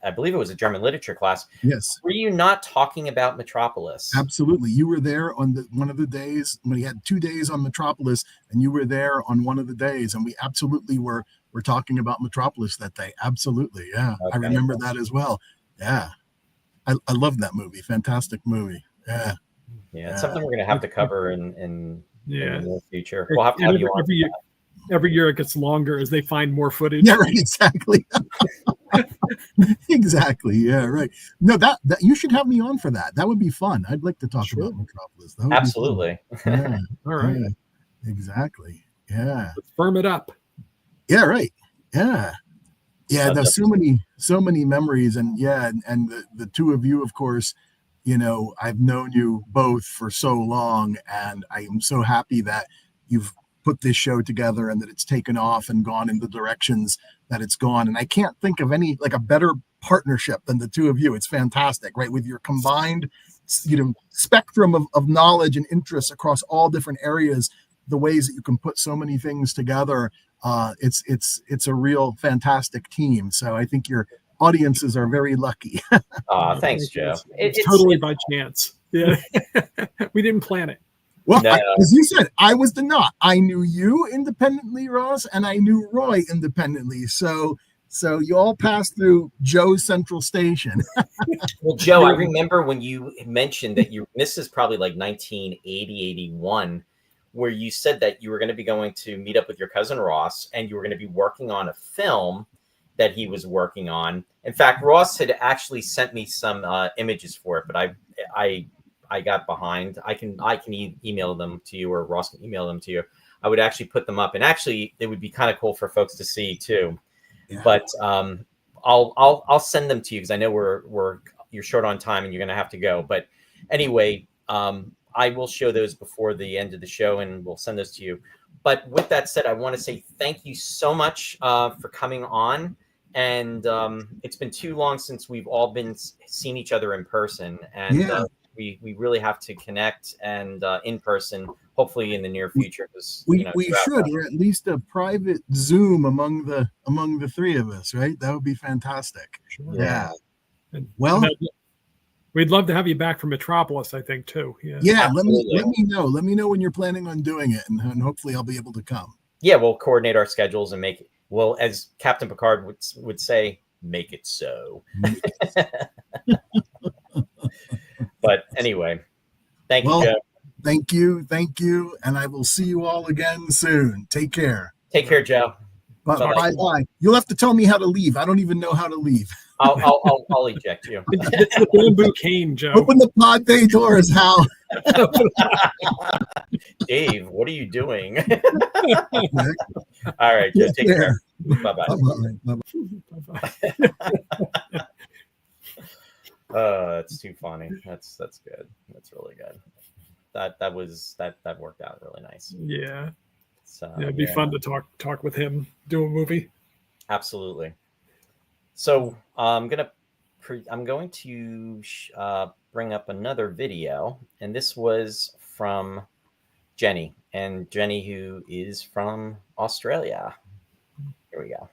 I believe it was a German literature class. Yes. Were you not talking about Metropolis? Absolutely. You were there on one of the days when he had 2 days on Metropolis, and you were there on one of the days, and we absolutely were talking about Metropolis that day. Absolutely. Yeah. Okay. I remember that as well. Yeah. I love that movie. Fantastic movie. Yeah. Yeah. It's something we're going to have to cover in the near future. We'll have to have you on. Every year it gets longer as they find more footage. Yeah, right. Exactly. Exactly. Yeah, right. No, that you should have me on for that. That would be fun. I'd like to talk about Metropolis. Absolutely. Yeah. All right. Yeah, exactly. Yeah. Let's firm it up. Yeah, right. Yeah. Yeah, there's so many memories, and the two of you, of course, I've known you both for so long, and I am so happy that you've put this show together and that it's taken off and gone in the directions that it's gone. And I can't think of any like a better partnership than the two of you. It's fantastic, right? With your combined, spectrum of knowledge and interests across all different areas, the ways that you can put so many things together. It's a real fantastic team. So I think your audiences are very lucky. Thanks, Joe. It's totally by chance. Yeah. We didn't plan it. Well, no. As you said, I was the knot. I knew you independently, Ross, and I knew Roy independently. So you all passed through Joe's Central Station. Well, Joe, I remember when you mentioned that this is probably like 1980, 81, where you said that you were going to be going to meet up with your cousin Ross, and you were going to be working on a film that he was working on. In fact, Ross had actually sent me some images for it, but I got behind. I can email them to you, or Ross can email them to you. I would actually put them up, and actually it would be kind of cool for folks to see too. Yeah. But I'll send them to you because I know you're short on time and you're going to have to go. But anyway, I will show those before the end of the show, and we'll send those to you. But with that said, I want to say thank you so much for coming on. And it's been too long since we've all been seen each other in person, and we really have to connect and in person, hopefully in the near future. We should, or at least a private Zoom among the three of us, right? That would be fantastic. Sure. Yeah. Well, we'd love to have you back from Metropolis, I think, too. Yeah. Let me know. Let me know when you're planning on doing it, and hopefully I'll be able to come. Yeah, we'll coordinate our schedules and make it. Well, as Captain Picard would say, make it so. But anyway, thank you, Joe. Thank you. And I will see you all again soon. Take care. Take care, Joe. Bye. You'll have to tell me how to leave. I don't even know how to leave. I'll eject you. It's the bamboo cane, Joe. Open the pod bay doors, Hal. Dave, what are you doing? All right, Joe, take care. Bye-bye. Bye-bye. That's too funny. That's good. That's really good. That worked out really nice. Yeah. So it'd be fun to talk with him, do a movie. Absolutely. So I'm going to bring up another video, and this was from Jenny, who is from Australia. Here we go.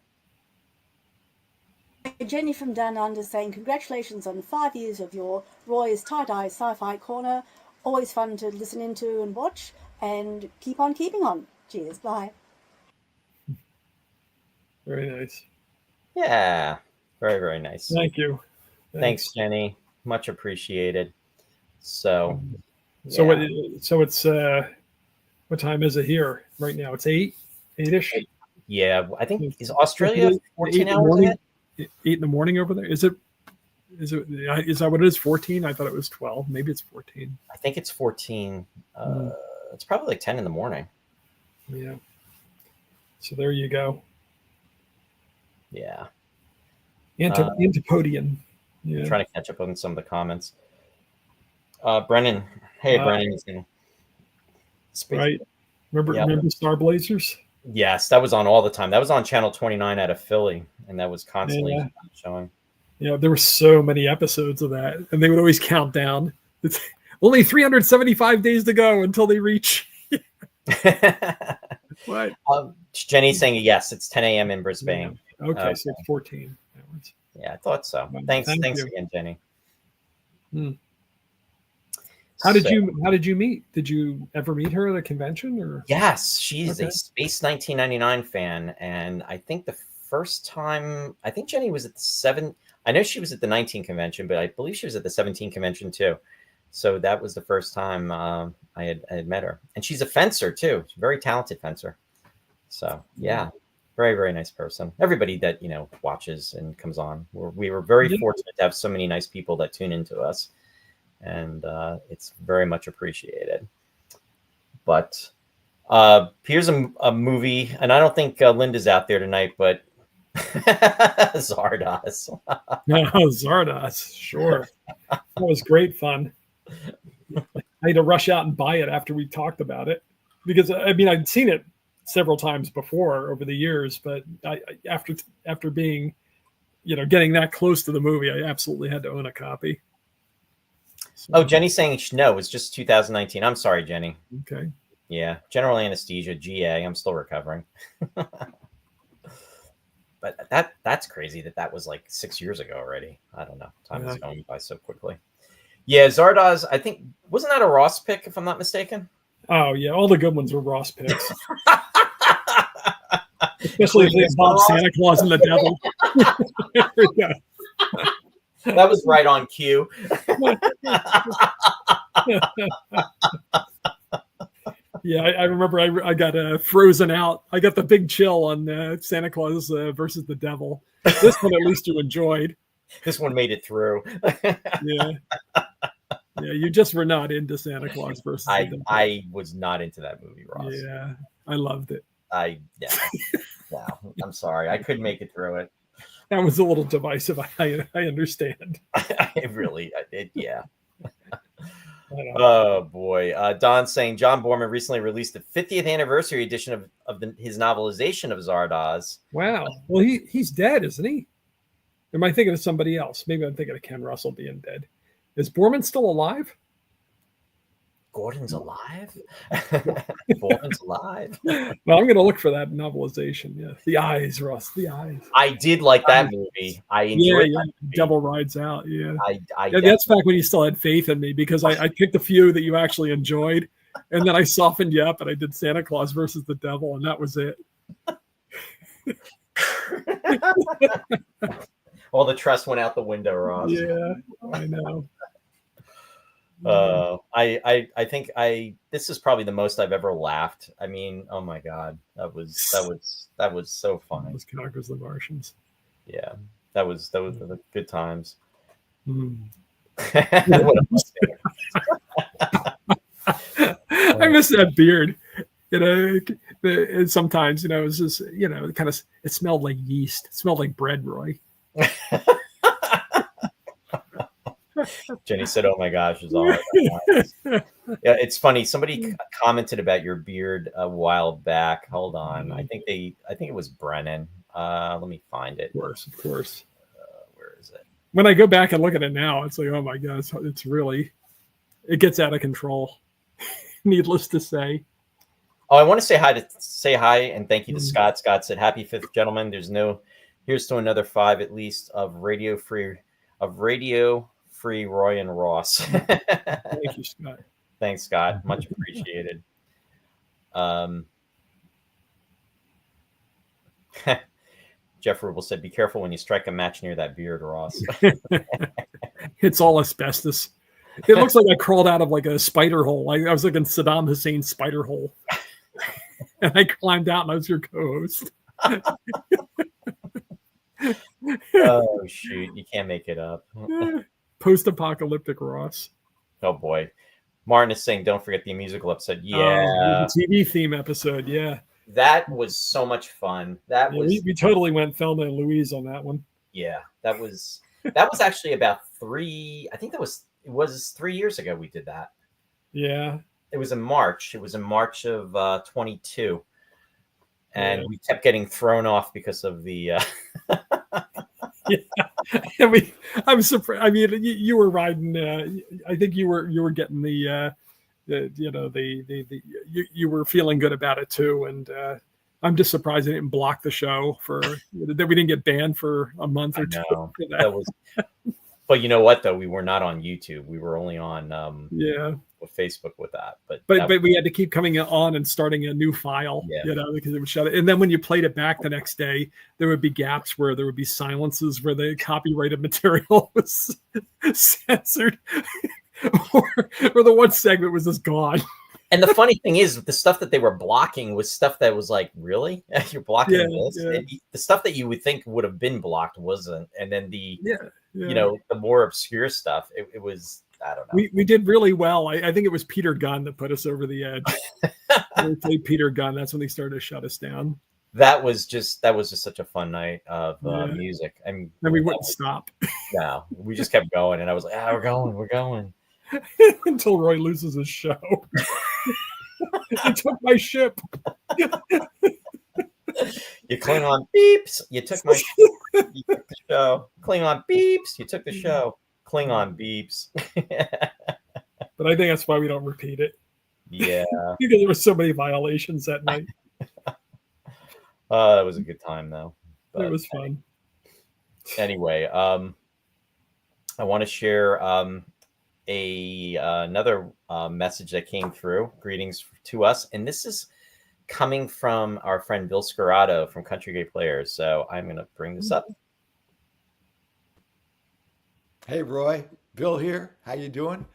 Jenny from Down Under saying, congratulations on 5 years of your Roy's Tie-Dye Sci-Fi Corner. Always fun to listen into and watch, and keep on keeping on. Cheers. Bye. Very nice. Yeah. Very, very nice. Thank you. Thanks, Jenny. Much appreciated. So it's what time is it here right now? It's 8. 8-ish. Yeah, I think is Australia Eight 14 in the hours morning? ahead? 8 in the morning over there. Is that what it is? 14? I thought it was 12. Maybe it's 14. I think it's 14. It's probably like 10 in the morning. Yeah. So there you go. Yeah. Antipodian. Yeah. I'm trying to catch up on some of the comments. Brennan. Hey, Brennan is in space. Right. Remember Star Blazers? Yes, that was on all the time. That was on Channel 29 out of Philly, and that was constantly showing. Yeah, there were so many episodes of that, and they would always count down. It's only 375 days to go until they reach. What? Jenny's saying yes. It's 10 a.m. in Brisbane. Yeah. Okay, so it's 14 hours. Yeah, I thought so. Thanks again, Jenny. How did you meet? Did you ever meet her at a convention? Or yes, she's a Space 1999 fan, and I think the first time Jenny was at the 7. I know she was at the 19 convention, but I believe she was at the 17 convention too. So that was the first time I had met her, and she's a fencer too. She's a very talented fencer. So yeah, very, very nice person. Everybody that watches and comes on, we were very fortunate to have so many nice people that tune into us, and it's very much appreciated. But here's a movie, and I don't think Linda's out there tonight, but Zardoz. Zardoz, sure. That was great fun. I had to rush out and buy it after we talked about it, because I'd seen it several times before over the years, but after being, getting that close to the movie, I absolutely had to own a copy. So, oh, Jenny's saying no, it's just 2019. I'm sorry, Jenny. Okay. Yeah, general anesthesia, GA. I'm still recovering. But that's crazy that was like 6 years ago already. I don't know. Time is going by so quickly. Yeah, Zardoz, I think, wasn't that a Ross pick, if I'm not mistaken? Oh, yeah. All the good ones were Ross picks. Especially if they involve Santa Claus and the devil. Yeah. That was right on cue. Yeah, I remember I got frozen out. I got the big chill on Santa Claus versus the devil. This one, at least, you enjoyed. This one made it through. Yeah. Yeah, you just were not into Santa Claus versus the devil. I was not into that movie, Ross. Yeah, I loved it. No, I'm sorry. I couldn't make it through it. That was a little divisive. I understand. Yeah. Oh boy. Don saying John Borman recently released the 50th anniversary edition of his novelization of Zardoz. Wow. Well, he's dead, isn't he? Am I thinking of somebody else? Maybe I'm thinking of Ken Russell being dead. Is Borman still alive? Gordon's alive? Borman's alive? Well, I'm going to look for that novelization. Yeah. The Eyes, Russ. The Eyes. I did like that movie. I enjoyed that movie. Devil Rides Out. Yeah. That's back when you still had faith in me, because I picked a few that you actually enjoyed, and then I softened you up and I did Santa Claus versus the Devil, and that was it. All the trust went out the window, Ross. Yeah, I know. I think this is probably the most I've ever laughed. I mean, oh my God, that was so funny. Those conquers the Martians. Yeah, that was the good times. I miss that beard. Sometimes it was just it smelled like yeast. It smelled like bread, Roy. Jenny said, "Oh my gosh, is all." Yeah, it's funny. Somebody commented about your beard a while back. Hold on, I think it was Brennan. Let me find it. Of course. Where is it? When I go back and look at it now, it's like, oh my God, it gets out of control. Needless to say. Oh, I want to say hi and thank you to Scott. Scott said, "Happy 5th, gentlemen. Here's to another 5 at least of radio free Roy and Ross." Thank you, Scott. Thanks, Scott. Much appreciated. Jeff Rubel said, "Be careful when you strike a match near that beard, Ross." It's all asbestos. It looks like I crawled out of like a spider hole. I was like in Saddam Hussein's spider hole. and I climbed out, and I was your co-host. Oh shoot, you can't make it up. Post-apocalyptic Ross. Oh boy. Martin is saying, don't forget the musical episode. Oh, Yeah. the TV theme episode. Yeah. That was so much fun. That was we totally went Thelma and Louise on that one. Yeah, that was actually about it was 3 years ago we did that. Yeah. It was in March. It was in March of 22. And Yeah. we kept getting thrown off because of the Yeah. I'm surprised. I mean, you were riding. I think you were getting you were feeling good about it too. And I'm just surprised they didn't block the show that we didn't get banned for a month or two. For that was. But you know what though, we were not on YouTube. We were only on with Facebook with that. But we had to keep coming on and starting a new file, because it would shut it. And then when you played it back the next day, there would be gaps where there would be silences where the copyrighted material was censored, or the one segment was just gone. And the funny thing is, the stuff that they were blocking was stuff that was like, really? You're blocking this? Yeah. And the stuff that you would think would have been blocked wasn't. And then the the more obscure stuff, it was. I don't know. We did really well. I think it was Peter Gunn that put us over the edge. When we played Peter Gunn, that's when they started to shut us down. That was just such a fun night of music. I mean, and we wouldn't stop. No, we just kept going, and I was like, we're going until Roy loses his show. He took my ship. You Klingon beeps. You took the show. Klingon beeps. You took the show. Klingon beeps. But I think that's why we don't repeat it. Yeah. Because there were so many violations that night. It was a good time though. It was fun. Anyway, I want to share another message that came through. Greetings to us, and this is coming from our friend Bill Scarrato from Country Gay Players. So I'm going to bring this up. Hey, Roy, Bill here. How you doing?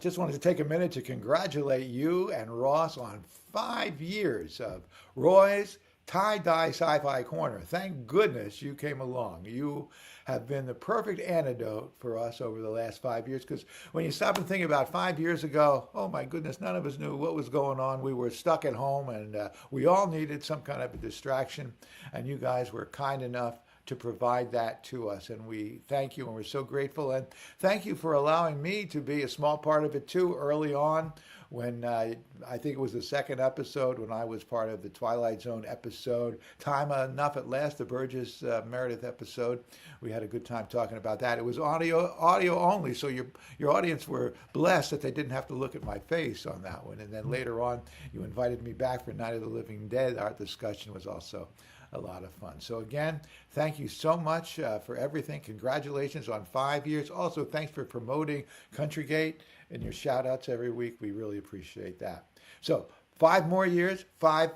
Just wanted to take a minute to congratulate you and Ross on 5 years of Roy's Tie-Dye Sci-Fi Corner. Thank goodness you came along. You have been the perfect antidote for us over the last 5 years, because when you stop and think about 5 years ago, oh my goodness, none of us knew what was going on. We were stuck at home, and we all needed some kind of a distraction, and you guys were kind enough to provide that to us, and we thank you, and we're so grateful. And thank you for allowing me to be a small part of it too early on, when I think it was the second episode, when I was part of the Twilight Zone episode, Time Enough at Last, the Burgess Meredith episode. We had a good time talking about that. It was audio only, so your audience were blessed that they didn't have to look at my face on that one. And then later on, you invited me back for Night of the Living Dead. Our discussion was also a lot of fun. So again, thank you so much for everything. Congratulations on 5 years. Also, thanks for promoting Countrygate and your shout outs every week. We really appreciate that. So 5 more years, five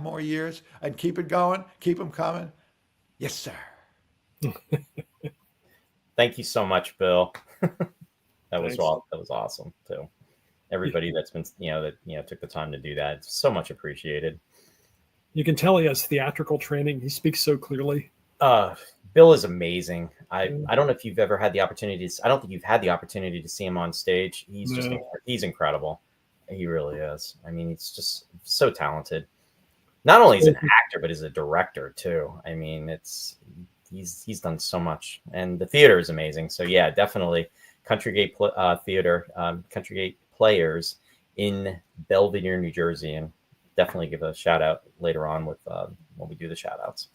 more years, and keep it going. Keep them coming. Yes, sir. Thank you so much, Bill. That was awesome too. Everybody that's been, took the time to do that. It's so much appreciated. You can tell he has theatrical training. He speaks so clearly. Bill is amazing. I don't know if you've ever had the opportunity I don't think you've had the opportunity to see him on stage. He's incredible. He really is. I mean, he's just so talented. Not only as an actor, but as a director too. I mean, he's done so much, and the theater is amazing. So yeah, definitely Countrygate Theater, Countrygate Players in Belvidere, New Jersey, and definitely give a shout out later on with when we do the shout outs.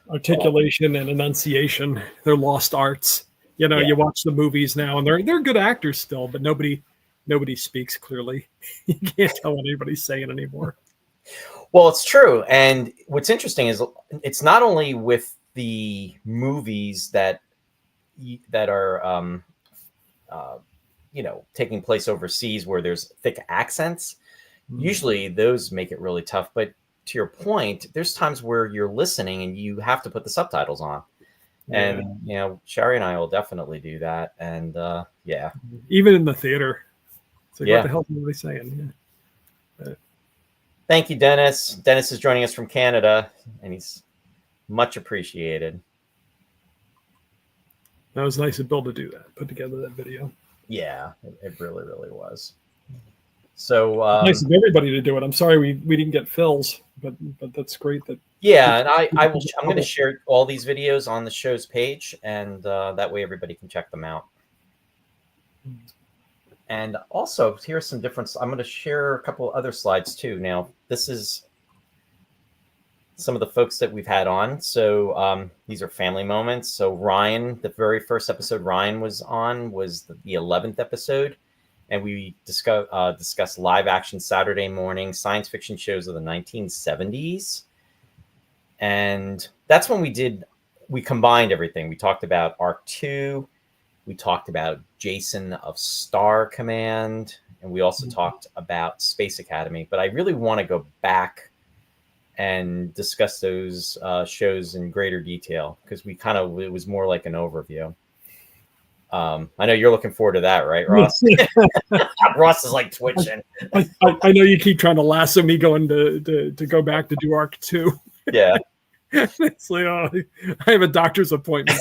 Articulation and enunciation, they're lost arts. You watch the movies now, and they're good actors still, but nobody speaks clearly. You can't tell what anybody's saying anymore. Well, it's true. And what's interesting is it's not only with the movies that are taking place overseas where there's thick accents. Usually those make it really tough, but to your point, there's times where you're listening and you have to put the subtitles on. And Sherry and I will definitely do that. And even in the theater, it's like, what the hell are they saying? Thank you, Dennis. Dennis is joining us from Canada, and he's much appreciated. That was nice of Bill to do that, put together that video. Yeah, it really, really was. So nice of everybody to do it. I'm sorry we didn't get Phil's, but that's great that. Yeah, and I'm going to share all these videos on the show's page, and that way everybody can check them out. And also, here's some different. I'm going to share a couple other slides too. Now, this is some of the folks that we've had on. So these are family moments. So Ryan, the very first episode Ryan was on was the 11th episode. And we discussed live action Saturday morning science fiction shows of the 1970s. And that's when we combined everything. We talked about Arc 2. We talked about Jason of Star Command. And we also talked about Space Academy. But I really want to go back and discuss those shows in greater detail, because it was more like an overview. I know you're looking forward to that, right, Ross? Ross is like twitching. I know you keep trying to lasso me going to go back to do Arc 2. Yeah. It's like, oh, I have a doctor's appointment.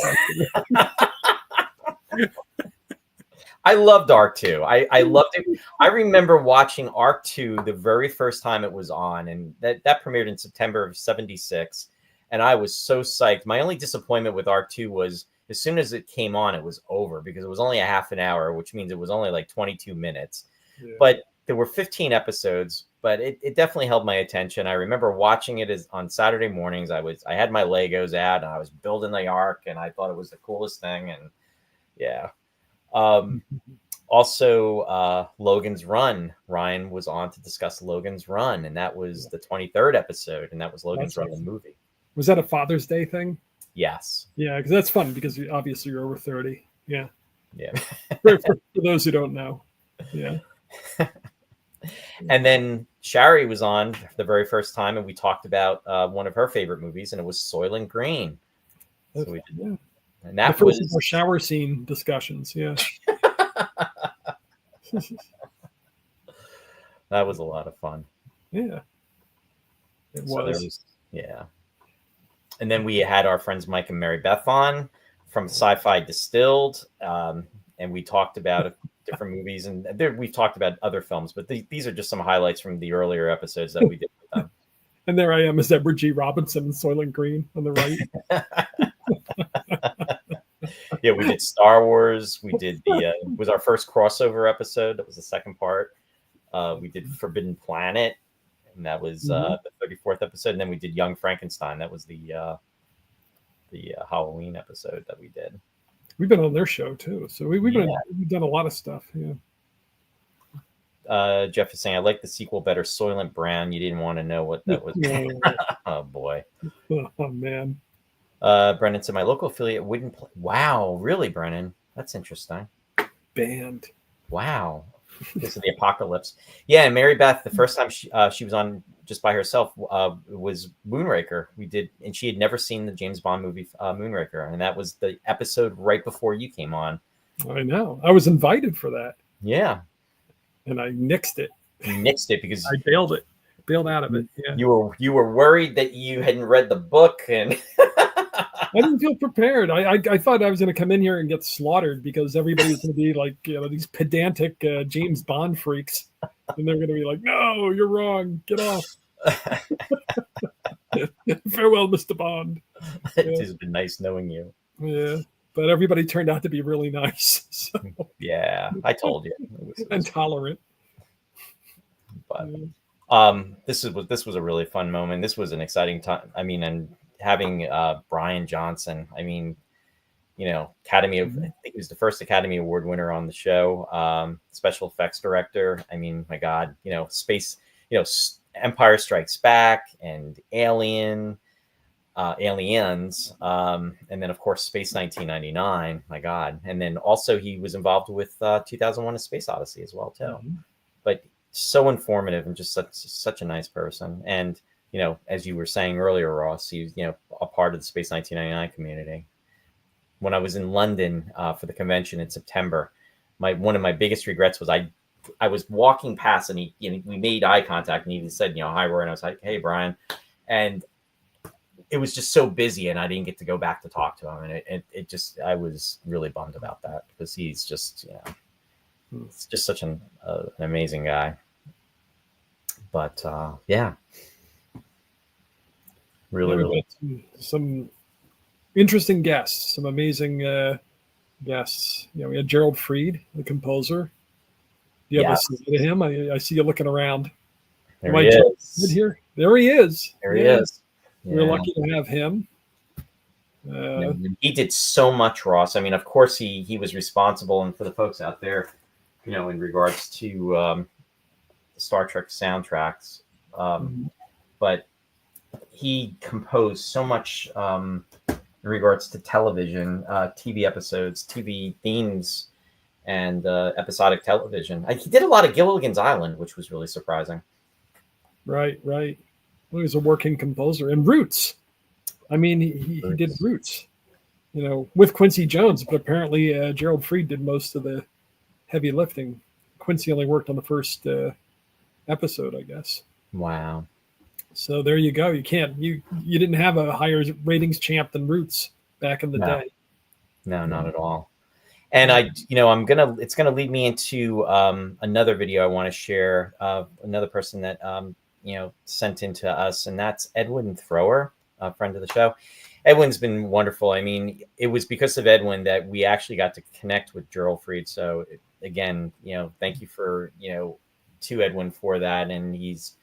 I loved Arc 2. I loved it. I remember watching Arc 2 the very first time it was on, and that premiered in September of '76, and I was so psyched. My only disappointment with Arc 2 was as soon as it came on, it was over, because it was only a half an hour, which means it was only like 22 minutes. Yeah. But there were 15 episodes, but it definitely held my attention. I remember watching it on Saturday mornings. I had my Legos out, and I was building the Ark, and I thought it was the coolest thing. And yeah. Also, Logan's Run. Ryan was on to discuss Logan's Run, and that was the 23rd episode, and that was Logan's Run, the movie. Was that a Father's Day thing? Yes. Yeah, because that's fun, because obviously you're over 30. Yeah. Yeah. for those who don't know. Yeah. And then Shari was on the very first time, and we talked about one of her favorite movies, and it was Soylent Green. So we did, yeah. And that the was first of our shower scene discussions. Yeah. That was a lot of fun. Yeah. It was. Yeah. And then we had our friends Mike and Mary Beth on from Sci-Fi Distilled, and we talked about different movies, and we've talked about other films, but these are just some highlights from the earlier episodes that we did with them. And there I am as Edward G. Robinson and Soylent Green on the right. Yeah, we did Star Wars. We did it was our first crossover episode. That was the second part. We did Forbidden Planet, and that was the 34th episode. And then we did Young Frankenstein. That was the Halloween episode that we did. We've been on their show too, so we've done a lot of stuff. Yeah. Jeff is saying, I like the sequel better, Soylent Brown. You didn't want to know what that was. Oh boy. Oh man. Brennan said, my local affiliate wouldn't play. Wow, really, Brennan? That's interesting. Banned. Wow. This is the apocalypse. Yeah, and Mary Beth, the first time she was on just by herself was Moonraker. We did, and she had never seen the James Bond movie Moonraker, and that was the episode right before you came on. I know. I was invited for that. Yeah. And I nixed it. You nixed it because I bailed out of it. Yeah. You were worried that you hadn't read the book, and I didn't feel prepared. I thought I was going to come in here and get slaughtered because everybody's going to be like, these pedantic James Bond freaks, and they're going to be like, "No, you're wrong. Get off." Farewell, Mr. Bond. It has been nice knowing you. Yeah, but everybody turned out to be really nice. So. Yeah, I told you. And tolerant. But this was a really fun moment. This was an exciting time. I mean, and having Brian Johnson, I mean, Academy of, I think he was the first Academy Award winner on the show, special effects director. I mean, my God, space, Empire Strikes Back and Aliens, and then of course Space 1999. My God, and then also he was involved with 2001: A Space Odyssey as well too. Mm-hmm. But so informative and just such a nice person. And as you were saying earlier, Ross, he's a part of the Space 1999 community. When I was in London for the convention in September, one of my biggest regrets was I I was walking past, and we made eye contact, and he said, hi, Roy, and I was like, hey, Brian, and it was just so busy, and I didn't get to go back to talk to him, and it just, I was really bummed about that, because he's just, it's just such an amazing guy. But yeah, really. Some interesting guests, some amazing guests. We had Gerald Fried, the composer. Do you ever see him? I see you looking around. There he is. Here? There he is. There he is. Yeah. We're lucky to have him. He did so much, Ross. I mean, of course, he was responsible, and for the folks out there, in regards to Star Trek soundtracks, but he composed so much in regards to television, TV episodes, TV themes, and episodic television. He did a lot of Gilligan's Island, which was really surprising. Right. Well, he was a working composer. And Roots. I mean, he did Roots, with Quincy Jones, but apparently Gerald Fried did most of the heavy lifting. Quincy only worked on the first episode, I guess. Wow. So there you go. You didn't have a higher ratings champ than Roots back in the day. No, not at all. And it's gonna lead me into another video I want to share. Another person that sent in to us, and that's Edwin Thrower, a friend of the show. Edwin's been wonderful. I mean, it was because of Edwin that we actually got to connect with Gerald Fried. So again, thank you to Edwin for that. And he's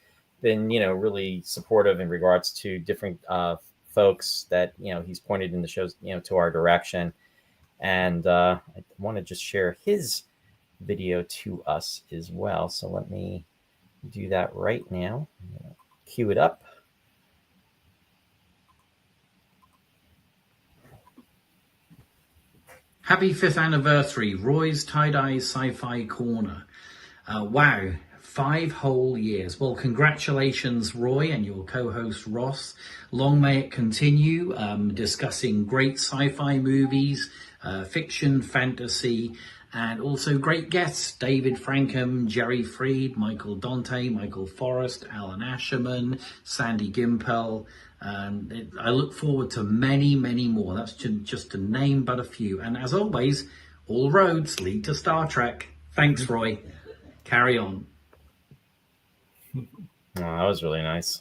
been, really supportive in regards to different folks that, he's pointed in the shows, to our direction. And I want to just share his video to us as well. So let me do that right now. Cue it up. Happy 5th anniversary, Roy's Tie-Dye Sci-Fi Corner. Wow, 5 whole years. Well, congratulations, Roy, and your co-host, Ross. Long may it continue, discussing great sci-fi movies, fiction, fantasy, and also great guests, David Frankham, Jerry Fried, Michael Dante, Michael Forrest, Alan Asherman, Sandy Gimpel. And I look forward to many, many more. That's just to name but a few. And as always, all roads lead to Star Trek. Thanks, Roy. Carry on. Oh, that was really nice.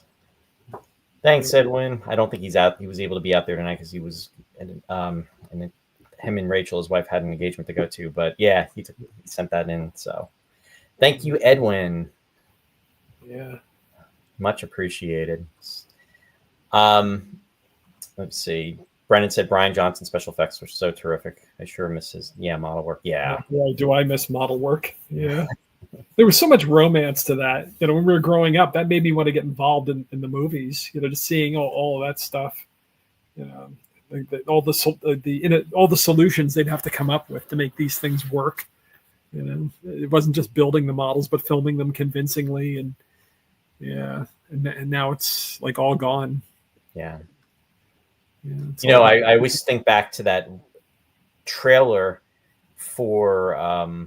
Thanks, Edwin. I don't think he was able to be out there tonight because he was, and him and Rachel, his wife, had an engagement to go to. But yeah, he sent that in. So thank you, Edwin. Yeah. Much appreciated. Let's see. Brennan said Brian Johnson special effects were so terrific. I sure miss his model work. Yeah. Do I miss model work? Yeah. There was so much romance to that. When we were growing up, that made me want to get involved in the movies. Just seeing all of that stuff. All the solutions they'd have to come up with to make these things work. It wasn't just building the models, but filming them convincingly. And now it's like all gone. Yeah. I always think back to that trailer for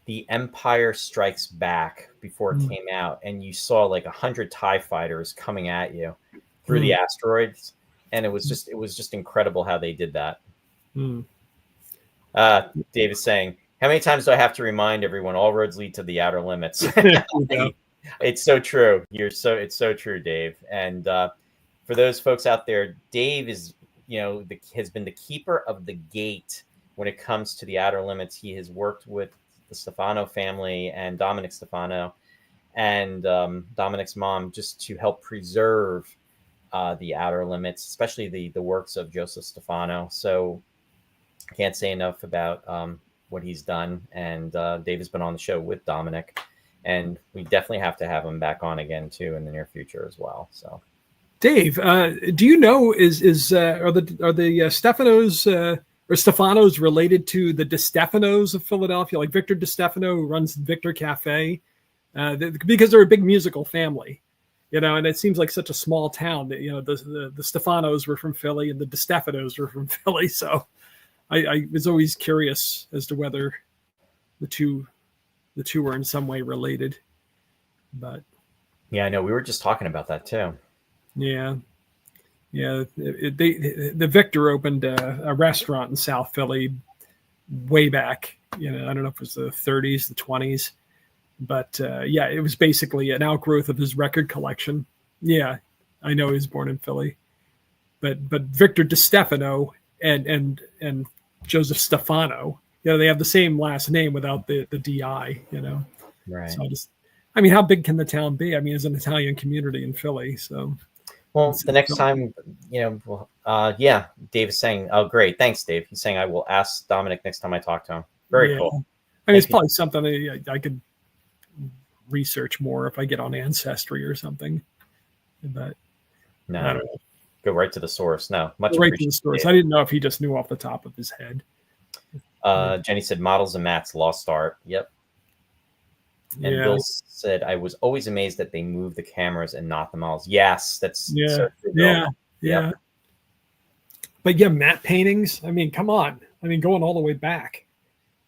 The Empire Strikes Back before it came out, and you saw like 100 TIE fighters coming at you through the asteroids, and it was just incredible how they did that. Dave is saying, how many times do I have to remind everyone all roads lead to the outer limits? It's so true. It's so true, Dave. And for those folks out there, Dave is, has been the keeper of the gate when it comes to the outer limits. He has worked with the Stefano family and Dominic Stefano and Dominic's mom just to help preserve the outer limits, especially the works of Joseph Stefano. So I can't say enough about what he's done. And Dave has been on the show with Dominic. And we definitely have to have him back on again too in the near future as well. So, Dave, do you know are the Stefanos or Stefanos related to the DeStefanos of Philadelphia, like Victor DeStefano, who runs Victor Cafe, because they're a big musical family, and it seems like such a small town that the Stefanos were from Philly and the DeStefanos were from Philly. So I was always curious as to whether the two the two are in some way related. But Yeah, I know. We were just talking about that too. yeah, the Victor opened a restaurant in South Philly way back. I don't know if it was the 30s, the 20s, but yeah, it was basically an outgrowth of his record collection. Yeah, I know he was born in Philly, but Victor DiStefano and Joseph Stefano, they have the same last name without the DI. Right. So I mean, how big can the town be? I mean, it's an Italian community in Philly, so. Well, the next time, yeah, Dave is saying, oh, great. Thanks, Dave. He's saying I will ask Dominic next time I talk to him. Very cool. I mean, it's probably something I could research more if I get on Ancestry or something. But no, I don't know. Go right to the source. No, much right to the source. I didn't know if he just knew off the top of his head. Jenny said models and mats, lost art. Yep. And Bill said, I was always amazed that they moved the cameras and not the models. Yes, that's yeah. But yeah, matte paintings. I mean, come on. I mean, going all the way back,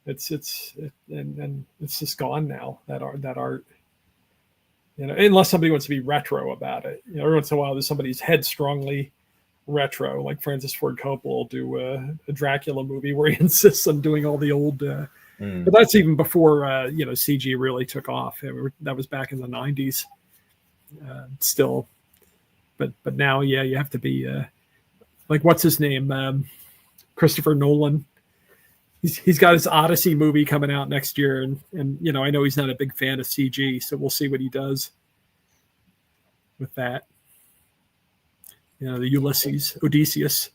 it's just gone now. That art. Unless somebody wants to be retro about it. Every once in a while, there's somebody's headstrongly retro, like Francis Ford Coppola will do a Dracula movie where he insists on doing all the old. But that's even before CG really took off. That was back in the 90s. Still, but now, yeah, you have to be like, what's his name? Christopher Nolan. He's got his Odyssey movie coming out next year, and I know he's not a big fan of CG, so we'll see what he does with that. The Ulysses, Odysseus.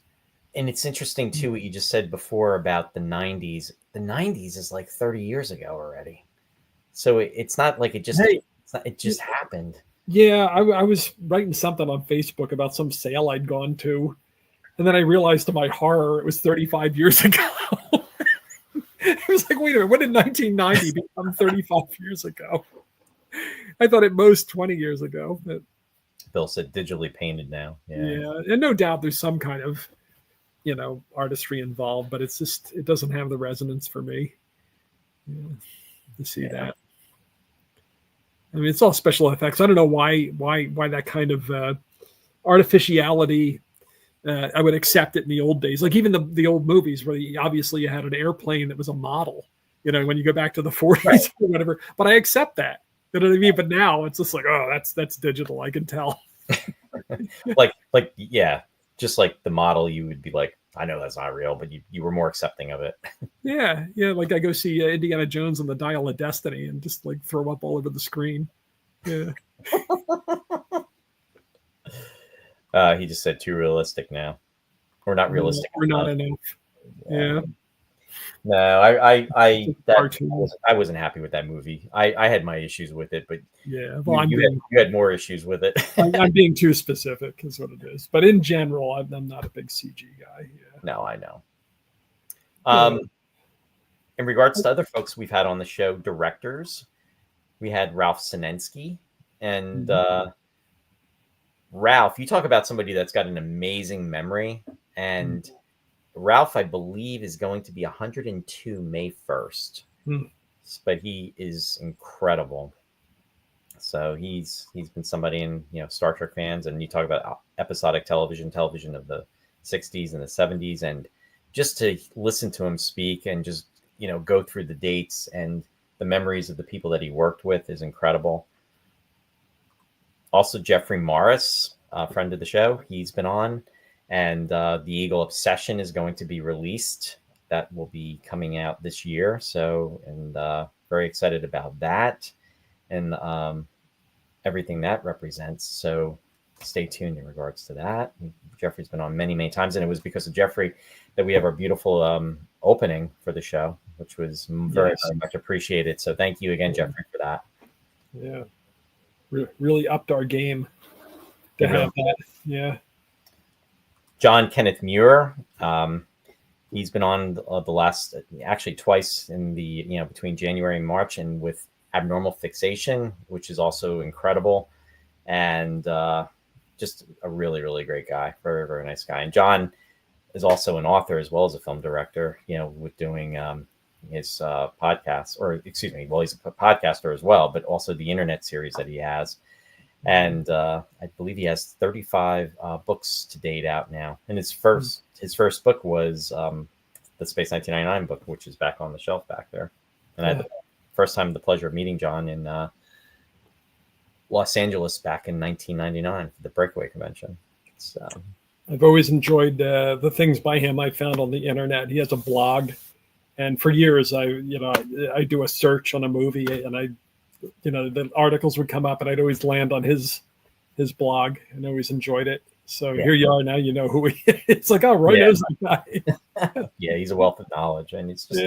And it's interesting too what you just said before about the 90s. The 90s is like 30 years ago already, so it's not like it just happened. Yeah, I was writing something on Facebook about some sale I'd gone to, and then I realized to my horror it was 35 years ago. It was like, wait a minute, when did 1990 become 35 years ago? I thought at most 20 years ago. But Bill said digitally painted now. Yeah, and no doubt there's some kind of artistry involved, but it doesn't have the resonance for me to see that. I mean, it's all special effects. I don't know why that kind of artificiality. I would accept it in the old days, like even the old movies where obviously you had an airplane that was a model. When you go back to the 40s or whatever. But I accept that. You know what I mean? But now it's just like, oh, that's digital. I can tell. like yeah, just like the model, you would be like, I know that's not real, but you were more accepting of it. Yeah. Like I go see Indiana Jones on the Dial of Destiny and just like throw up all over the screen. Yeah. He just said too realistic now. We're not realistic. We're not enough. Yeah. No, I wasn't happy with that movie. I had my issues with it, but yeah, well, you had more issues with it. I'm being too specific, is what it is. But in general, I'm not a big CG guy. Yeah. No, I know. In regards to other folks we've had on the show, directors, we had Ralph Sinensky, and Ralph. You talk about somebody that's got an amazing memory, and Ralph, I believe, is going to be 102 May 1st, but he is incredible. So he's been somebody in Star Trek fans, and you talk about episodic television of the 60s and the 70s, and just to listen to him speak and just go through the dates and the memories of the people that he worked with is incredible. Also, Jeffrey Morris, a friend of the show, he's been on. And the Eagle Obsession is going to be released. That will be coming out this year. So, and very excited about that and everything that represents. So stay tuned in regards to that. Jeffrey's been on many, many times. And it was because of Jeffrey that we have our beautiful opening for the show, which was very, very much appreciated. So thank you again, Jeffrey, for that. Yeah. Really upped our game to have that. Yeah. John Kenneth Muir, he's been on the last, actually twice in the, between January and March, and with Abnormal Fixation, which is also incredible. And just a really, really great guy. Very, very nice guy. And John is also an author as well as a film director, with doing podcasts, or excuse me, well, he's a podcaster as well, but also the internet series that he has. And I believe he has 35 books to date out now. And his first book was the Space 1999 book, which is back on the shelf back there. And I had the first time the pleasure of meeting John in Los Angeles back in 1999 for the Breakaway Convention. So I've always enjoyed the things by him I found on the internet. He has a blog, and for years I do a search on a movie, and the articles would come up, and I'd always land on his blog, and always enjoyed it. So here you are now. You know who he is. It's like, oh, Roy knows that guy. Yeah, he's a wealth of knowledge, and he's just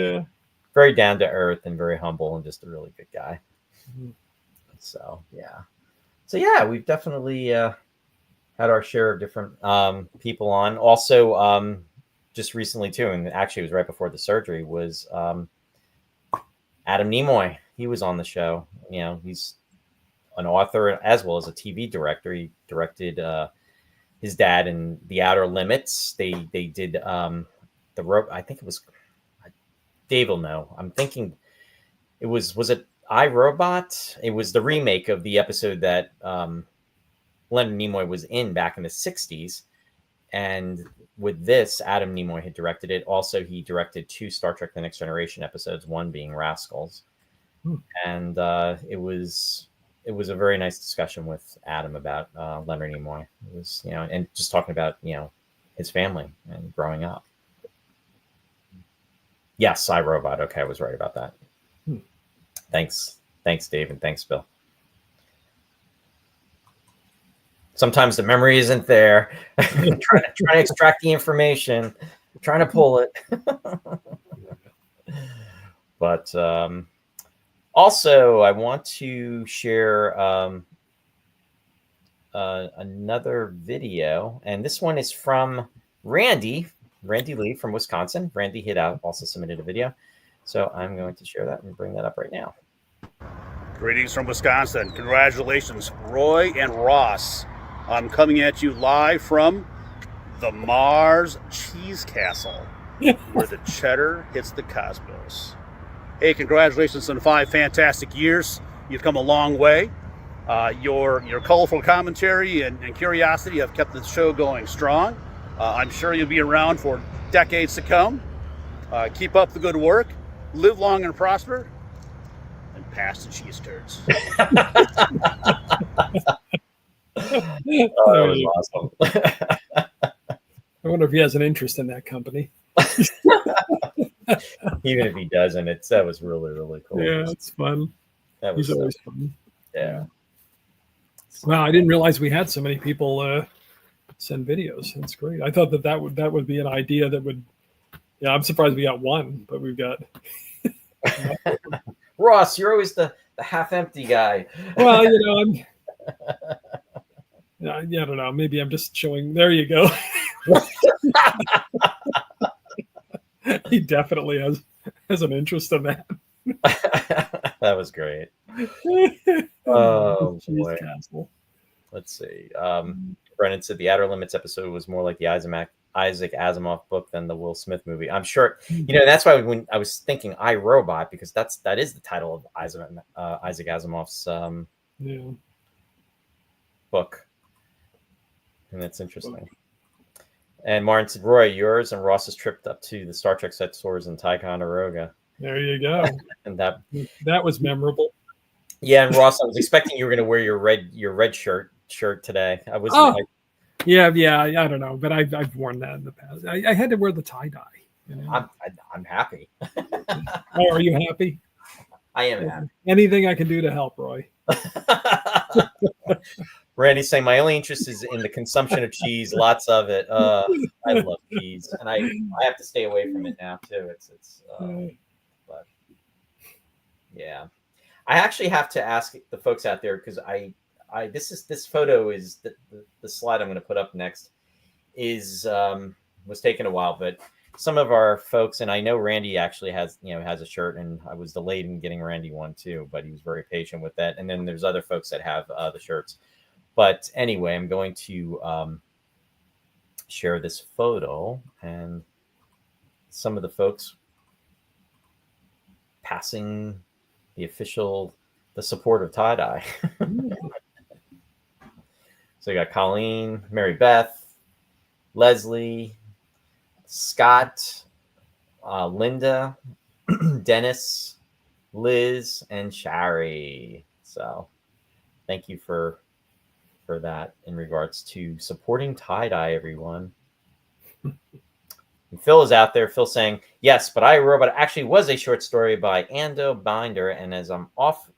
very down to earth and very humble, and just a really good guy. Mm-hmm. So we've definitely had our share of different people on. Also, just recently too, and actually it was right before the surgery, was Adam Nimoy. He was on the show. He's an author as well as a TV director. He directed his dad in The Outer Limits. They did I think it was, Dave will know. I'm thinking it was it I, Robot? It was the remake of the episode that Leonard Nimoy was in back in the 60s. And with this, Adam Nimoy had directed it. Also, he directed 2 Star Trek The Next Generation episodes, one being Rascals. And it was a very nice discussion with Adam about Leonard Nimoy. It was, and just talking about, his family and growing up. Yes, I, Robot. Okay, I was right about that. Thanks, Dave, and thanks, Bill. Sometimes the memory isn't there. trying to extract the information, trying to pull it. But also, I want to share another video, and this one is from Randy Lee from Wisconsin. Randy also submitted a video, so I'm going to share that and bring that up right now. Greetings from Wisconsin. Congratulations, Roy and Ross. I'm coming at you live from the Mars Cheese Castle, where the cheddar hits the cosmos. Hey, congratulations on 5 fantastic years. You've come a long way. Your colorful commentary and curiosity have kept the show going strong. I'm sure you'll be around for decades to come. Keep up the good work. Live long and prosper. And pass the cheese turds. That was awesome. I wonder if he has an interest in that company. Even if he doesn't, that was really, really cool. Yeah, it's fun. He's always fun. Yeah. Wow, I didn't realize we had so many people send videos. That's great. I thought that would be an idea that would. Yeah, I'm surprised we got one, but we've got. Ross, you're always the half-empty guy. Well, I'm. I don't know. Maybe I'm just showing. There you go. He definitely has an interest in that. That was great. Oh boy. Castle. Let's see. Brennan said the Outer Limits episode was more like the Isaac Asimov book than the Will Smith movie. I'm sure. That's why when I was thinking I, Robot, because that is the title of Isaac Asimov's book. And that's interesting. And Martin said, Roy, yours and Ross's trip up to the Star Trek set tours in Ticonderoga. There you go. And that was memorable. Yeah, and Ross, I was expecting you were going to wear your red shirt today. I was. Yeah. I don't know, but I've worn that in the past. I had to wear the tie-dye. I'm happy. Oh, are you happy? I am happy. Anything I can do to help, Roy. Randy's saying my only interest is in the consumption of cheese, lots of it. I love cheese, and I have to stay away from it now too. But yeah, I actually have to ask the folks out there because this photo is the slide I'm going to put up next was taken a while, but some of our folks, and I know Randy actually has a shirt, and I was delayed in getting Randy one too, but he was very patient with that. And then there's other folks that have the shirts. But anyway, I'm going to share this photo, and some of the folks passing the support of tie-dye. So you got Colleen, Mary Beth, Leslie, Scott, Linda, Dennis, Liz, and Shari. So thank you for that in regards to supporting tie-dye, everyone. And Phil is out there. Phil saying, yes, but I, Robot actually was a short story by Ando Binder. And as I'm off,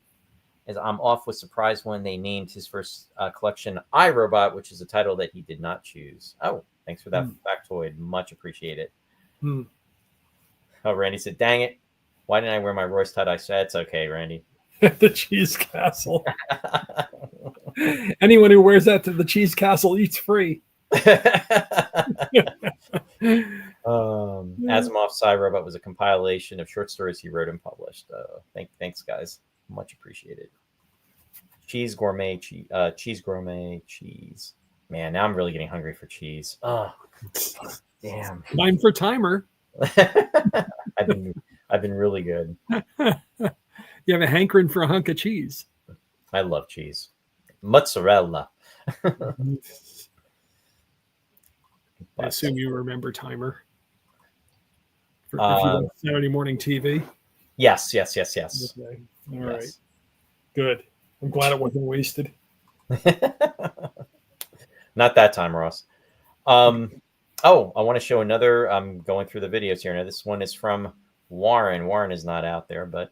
was surprised when they named his first collection I, Robot, which is a title that he did not choose. Oh, thanks for that factoid. Much appreciated. Oh, Randy said, dang it. Why didn't I wear my Royce tie-dye set? It's okay, Randy. The Cheese Castle. Anyone who wears that to the Cheese Castle eats free. Asimov's I, Robot was a compilation of short stories he wrote and published. Thanks, guys. Much appreciated. Cheese gourmet, cheese gourmet, cheese. Man, now I'm really getting hungry for cheese. Oh, damn. Time for timer. I've been really good. You have a hankering for a hunk of cheese. I love cheese. Mozzarella. I assume you remember timer. For Saturday morning TV. Yes. Okay. All right. Good. I'm glad it wasn't wasted. Not that time, Ross. I want to show another. I'm going through the videos here. Now, this one is from Warren. Warren is not out there, but.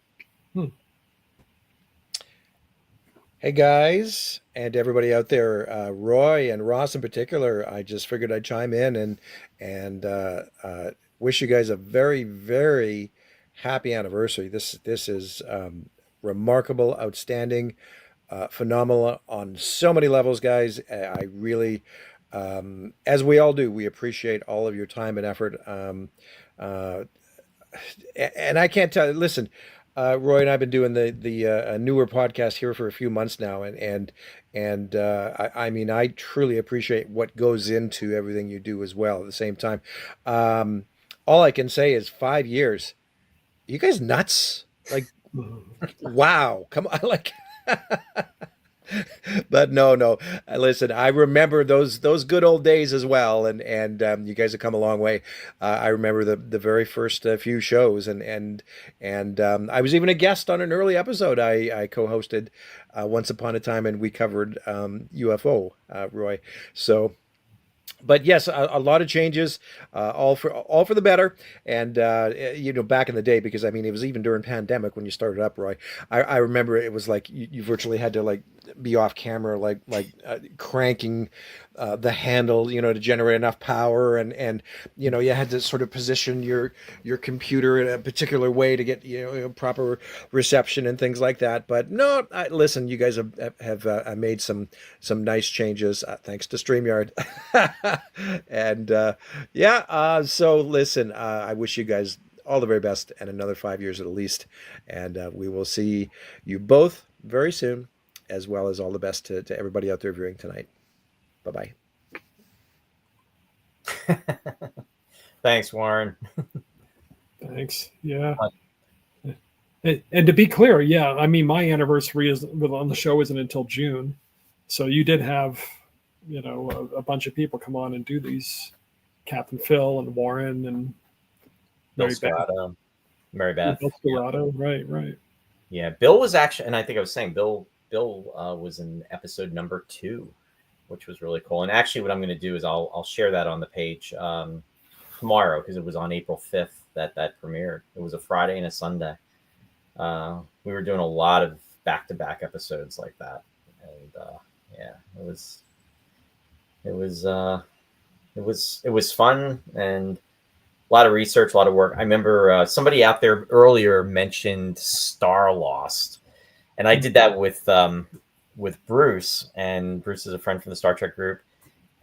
Hey, guys, and everybody out there, Roy and Ross in particular, I just figured I'd chime in and wish you guys a very, very happy anniversary. This is remarkable, outstanding, phenomenal on so many levels, guys. I really, as we all do, we appreciate all of your time and effort. And I can't tell. Listen, Roy and I've been doing the newer podcast here for a few months now, and I mean, I truly appreciate what goes into everything you do as well. At the same time, all I can say is 5 years. You guys nuts? Like, wow! Come on, like. But no. Listen, I remember those good old days as well, and you guys have come a long way. I remember the very first few shows, and I was even a guest on an early episode I co-hosted once upon a time, and we covered UFO, Roy. So. But yes, a lot of changes, all for the better. And back in the day, because I mean, it was even during pandemic when you started up, Roy. I remember it was like you virtually had to like be off camera, like cranking the handle, to generate enough power, and you had to sort of position your computer in a particular way to get proper reception and things like that. But no, listen, you guys have made some nice changes thanks to StreamYard. And so listen, I wish you guys all the very best and another 5 years at least, and we will see you both very soon, as well as all the best to everybody out there viewing tonight. Bye-bye. Thanks, Warren. Thanks. Yeah. And to be clear, yeah, I mean, my anniversary on the show isn't until June, so you did have a bunch of people come on and do these. Captain Phil and Warren and Mary Beth. Right. Yeah, Bill was actually, and I think I was saying Bill was in episode number 2, which was really cool. And actually, what I'm going to do is I'll share that on the page tomorrow, because it was on April 5th that premiered. It was a Friday and a Sunday. We were doing a lot of back-to-back episodes like that, and it was fun and a lot of research, a lot of work. I remember somebody out there earlier mentioned Star Lost, and I did that with Bruce, and Bruce is a friend from the Star Trek group,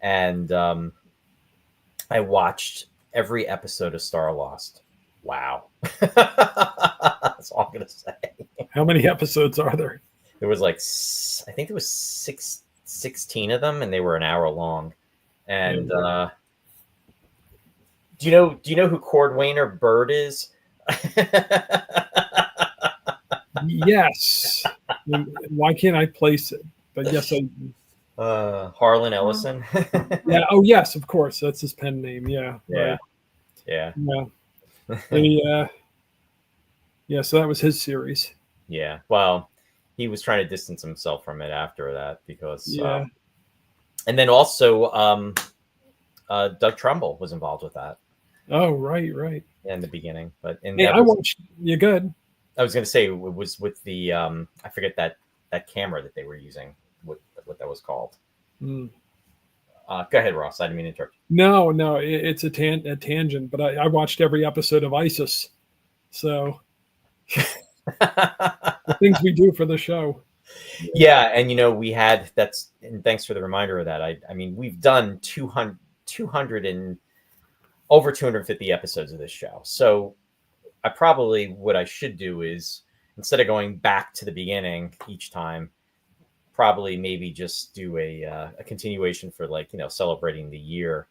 and I watched every episode of Star Lost. Wow. That's all I'm gonna say. How many episodes are there? There was I think there was 16 of them, and they were an hour long. And do you know who Cordwainer Bird is? Yes. Why can't I place it? But yes, I. Harlan Ellison. Yeah. Oh, yes. Of course, that's his pen name. Yeah. Yeah. Right. Yeah. Yeah. Yeah. So that was his series. Yeah. Well, he was trying to distance himself from it after that because. Yeah. And then also, Doug Trumbull was involved with that. Oh, right. In the beginning, but in I watched. You good? I was going to say it was with the I forget that camera that they were using. What that was called. Mm. Go ahead, Ross. I didn't mean to interrupt. No, it's a tangent. But I watched every episode of ISIS. So the things we do for the show. Yeah, and we had and thanks for the reminder of that. I mean, we've done 200 and over 250 episodes of this show. So what I should do is, instead of going back to the beginning each time, probably maybe just do a continuation for celebrating the year.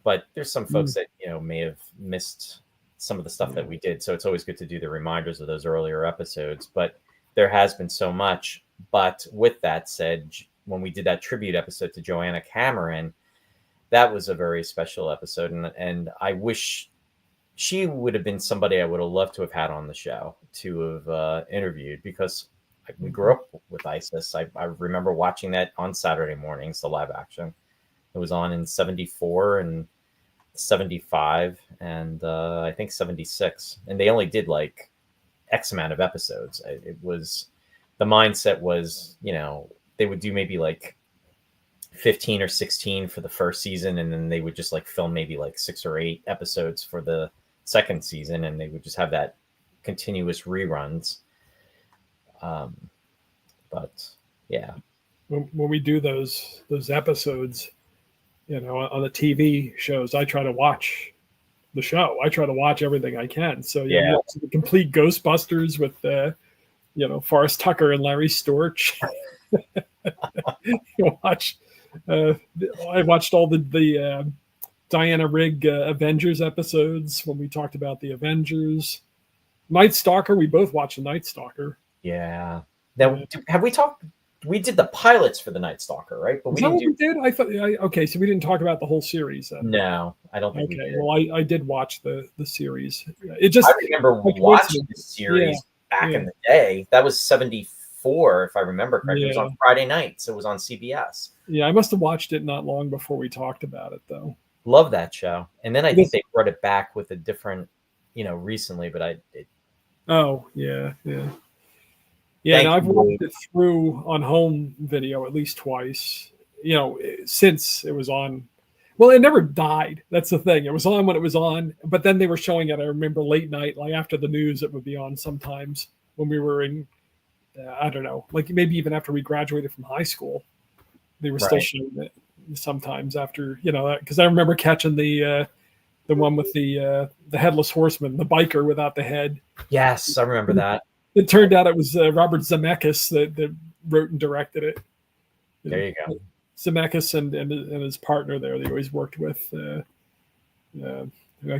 But there's some folks that may have missed some of the stuff that we did. So it's always good to do the reminders of those earlier episodes. But there has been so much. But with that said, when we did that tribute episode to Joanna Cameron, that was a very special episode. And I wish she would have been somebody I would have loved to have had on the show to have interviewed, because we grew up with ISIS. I remember watching that on Saturday mornings, the live action. It was on in 74 and 75 and I think 76. And they only did like X amount of episodes. The mindset was, they would do maybe like 15 or 16 for the first season, and then they would just like film maybe like 6 or 8 episodes for the second season, and they would just have that continuous reruns. But yeah, when we do those episodes, on the TV shows, I try to watch the show. I try to watch everything I can. So the complete Ghostbusters with Forrest Tucker and Larry Storch. I watched all the Diana Rigg Avengers episodes when we talked about the Avengers. Night Stalker, we both watched the Night Stalker. Yeah. Now, have we talked? We did the pilots for the Night Stalker, right? But we did. I thought. Okay, so we didn't talk about the whole series then. No, I don't think we did. Well, I did watch the series. I remember watching the series back in the day. That was 74, if I remember correctly. It was on Friday nights. It was on CBS. Yeah, I must have watched it not long before we talked about it, though. Love that show. And then I think they brought it back with a different, recently, but Oh, yeah. Yeah, and I've watched it through on home video at least twice, since it was on. Well, it never died. That's the thing. It was on when it was on, but then they were showing it. I remember late night, like after the news, it would be on sometimes when we were in, I don't know, like maybe even after we graduated from high school, they were still showing it sometimes after, because I remember catching the one with the headless horseman, the biker without the head. Yes, I remember that. It turned out it was Robert Zemeckis that wrote and directed it. There you go. Zemeckis and his partner there, they always worked with. I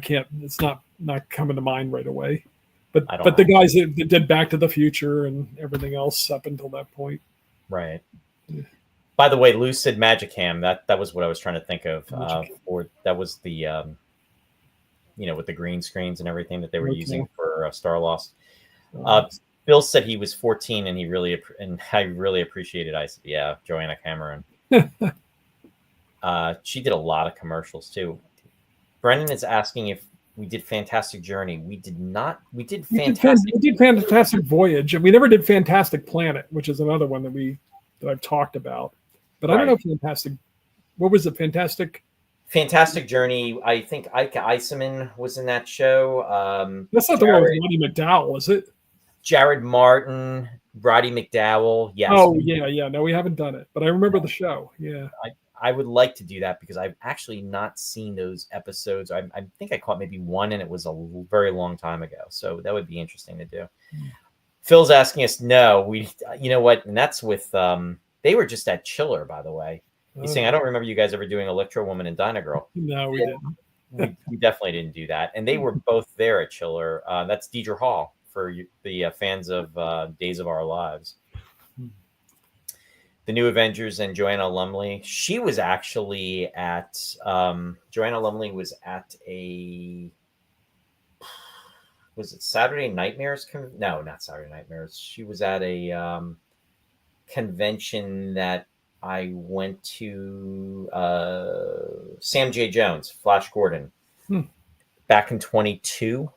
can't. It's not coming to mind right away. But the guys that did Back to the Future and everything else up until that point. Right. Yeah. By the way, Lucid Magicam. That was what I was trying to think of. That was the with the green screens and everything that they were using for Star Lost. Bill said he was 14 and I really appreciated. I said, yeah, Joanna Cameron. She did a lot of commercials too. Brennan is asking if we did Fantastic Journey. We did not. We did Fantastic. We did Fantastic Voyage, and we never did Fantastic Planet, which is another one that I've talked about. But I don't know if Fantastic. What was it? Fantastic Journey. I think Ike Iseman was in that show. That's not the one with Roddy McDowell, is it? Jared Martin, Roddy McDowell. Yes. Oh, yeah. No, we haven't done it, but I remember the show. Yeah. I would like to do that because I've actually not seen those episodes. I think I caught maybe one, and it was a very long time ago. So that would be interesting to do. Phil's asking us, no, you know what? And that's with, they were just at Chiller, by the way. He's saying, I don't remember you guys ever doing Electro Woman and Dinah Girl. No, we didn't. We definitely didn't do that. And they were both there at Chiller. That's Deidre Hall for the fans of Days of Our Lives. The New Avengers and Joanna Lumley. She was actually at Joanna Lumley was at was it Saturday Nightmares? No, not Saturday Nightmares. She was at a convention that I went to. Sam J. Jones, Flash Gordon, back in 22,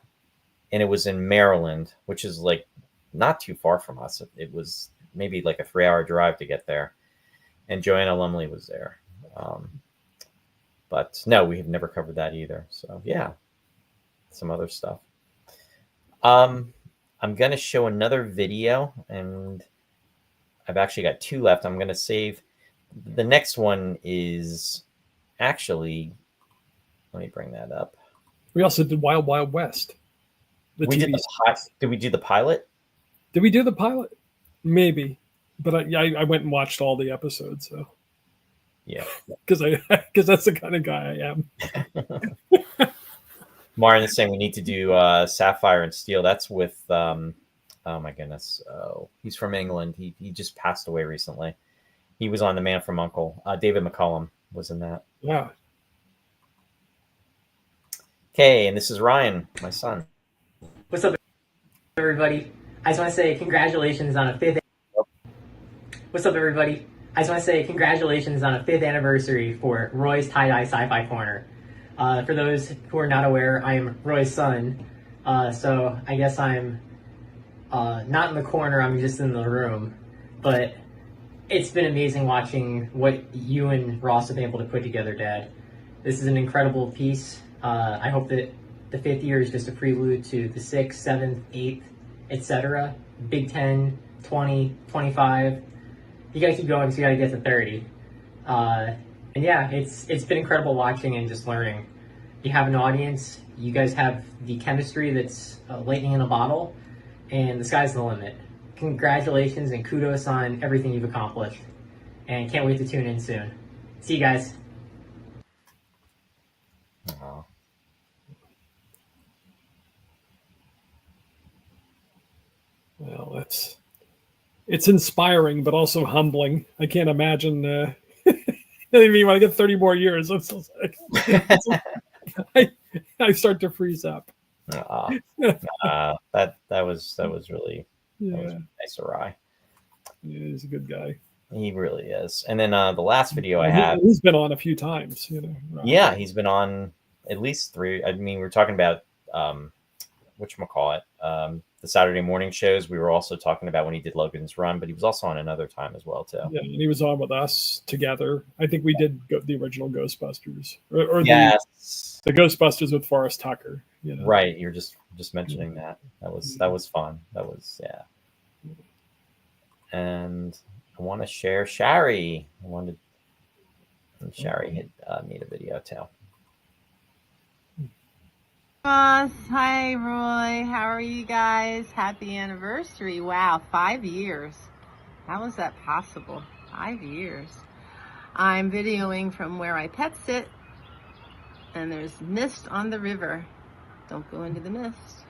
and it was in Maryland, which is like not too far from us. It was maybe like a 3-hour drive to get there, and Joanna Lumley was there. But no, we have never covered that either. So yeah, some other stuff. I'm going to show another video, and I've actually got 2 left. I'm going to save. The next one is actually, let me bring that up. We also did Wild Wild West. Did we do the pilot? Did we do the pilot? Maybe, but I went and watched all the episodes. So yeah, because that's the kind of guy I am. Martin is saying we need to do Sapphire and Steel. That's with oh my goodness, he's from England. He just passed away recently. He was on The Man from U.N.C.L.E. David McCullum was in that. Yeah. Okay, and this is Ryan, my son. What's up, everybody? I just want to say congratulations on a 5th. What's up, everybody? I just want to say congratulations on a 5th anniversary for Roy's Tie-Dye Sci-Fi Corner. For those who are not aware, I am Roy's son, so I guess I'm not in the corner, I'm just in the room. But it's been amazing watching what you and Ross have been able to put together, Dad. This is an incredible piece. I hope that the 5th year is just a prelude to the 6th, 7th, 8th, etc. Big 10, 20, 25. You gotta keep going because you gotta get to 30. And yeah, it's been incredible watching and just learning. You have an audience, you guys have the chemistry that's lightning in a bottle, and the sky's the limit. Congratulations and kudos on everything you've accomplished. And can't wait to tune in soon. See you guys. Aww. Well, it's inspiring, but also humbling. I can't imagine. I mean, when I get 30 more years, it's like, I start to freeze up. That was really nice of Rye. Yeah, he's a good guy. He really is. And then the last video I have, he's been on a few times. Right? Yeah, he's been on at least 3. I mean, we're talking about whatchamacallit, the Saturday morning shows. We were also talking about when he did Logan's Run, but he was also on another time as well too. Yeah, and he was on with us together. I think we did the original Ghostbusters, or yes, the Ghostbusters with Forrest Tucker. Right. You're just mentioning that. That was fun. That was And I want to share Shari. Shari had made a video too. Ross, hi Roy, how are you guys? Happy anniversary. Wow, 5 years. How was that possible? 5 years. I'm videoing from where I pet sit, and there's mist on the river. Don't go into the mist.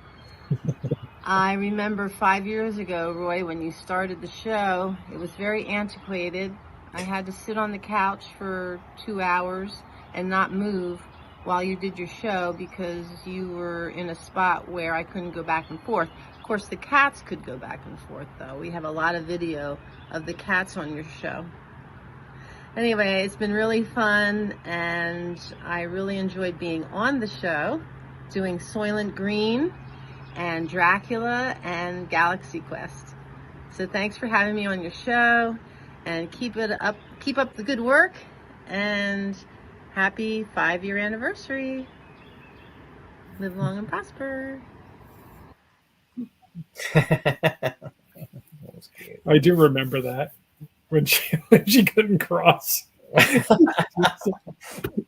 I remember 5 years ago, Roy, when you started the show, it was very antiquated. I had to sit on the couch for 2 hours and not move while you did your show because you were in a spot where I couldn't go back and forth. Of course, the cats could go back and forth, though. We have a lot of video of the cats on your show. Anyway, it's been really fun, and I really enjoyed being on the show, doing Soylent Green and Dracula and Galaxy Quest. So thanks for having me on your show, and keep up the good work, and happy 5-year anniversary. Live long and prosper. I do remember that when she couldn't cross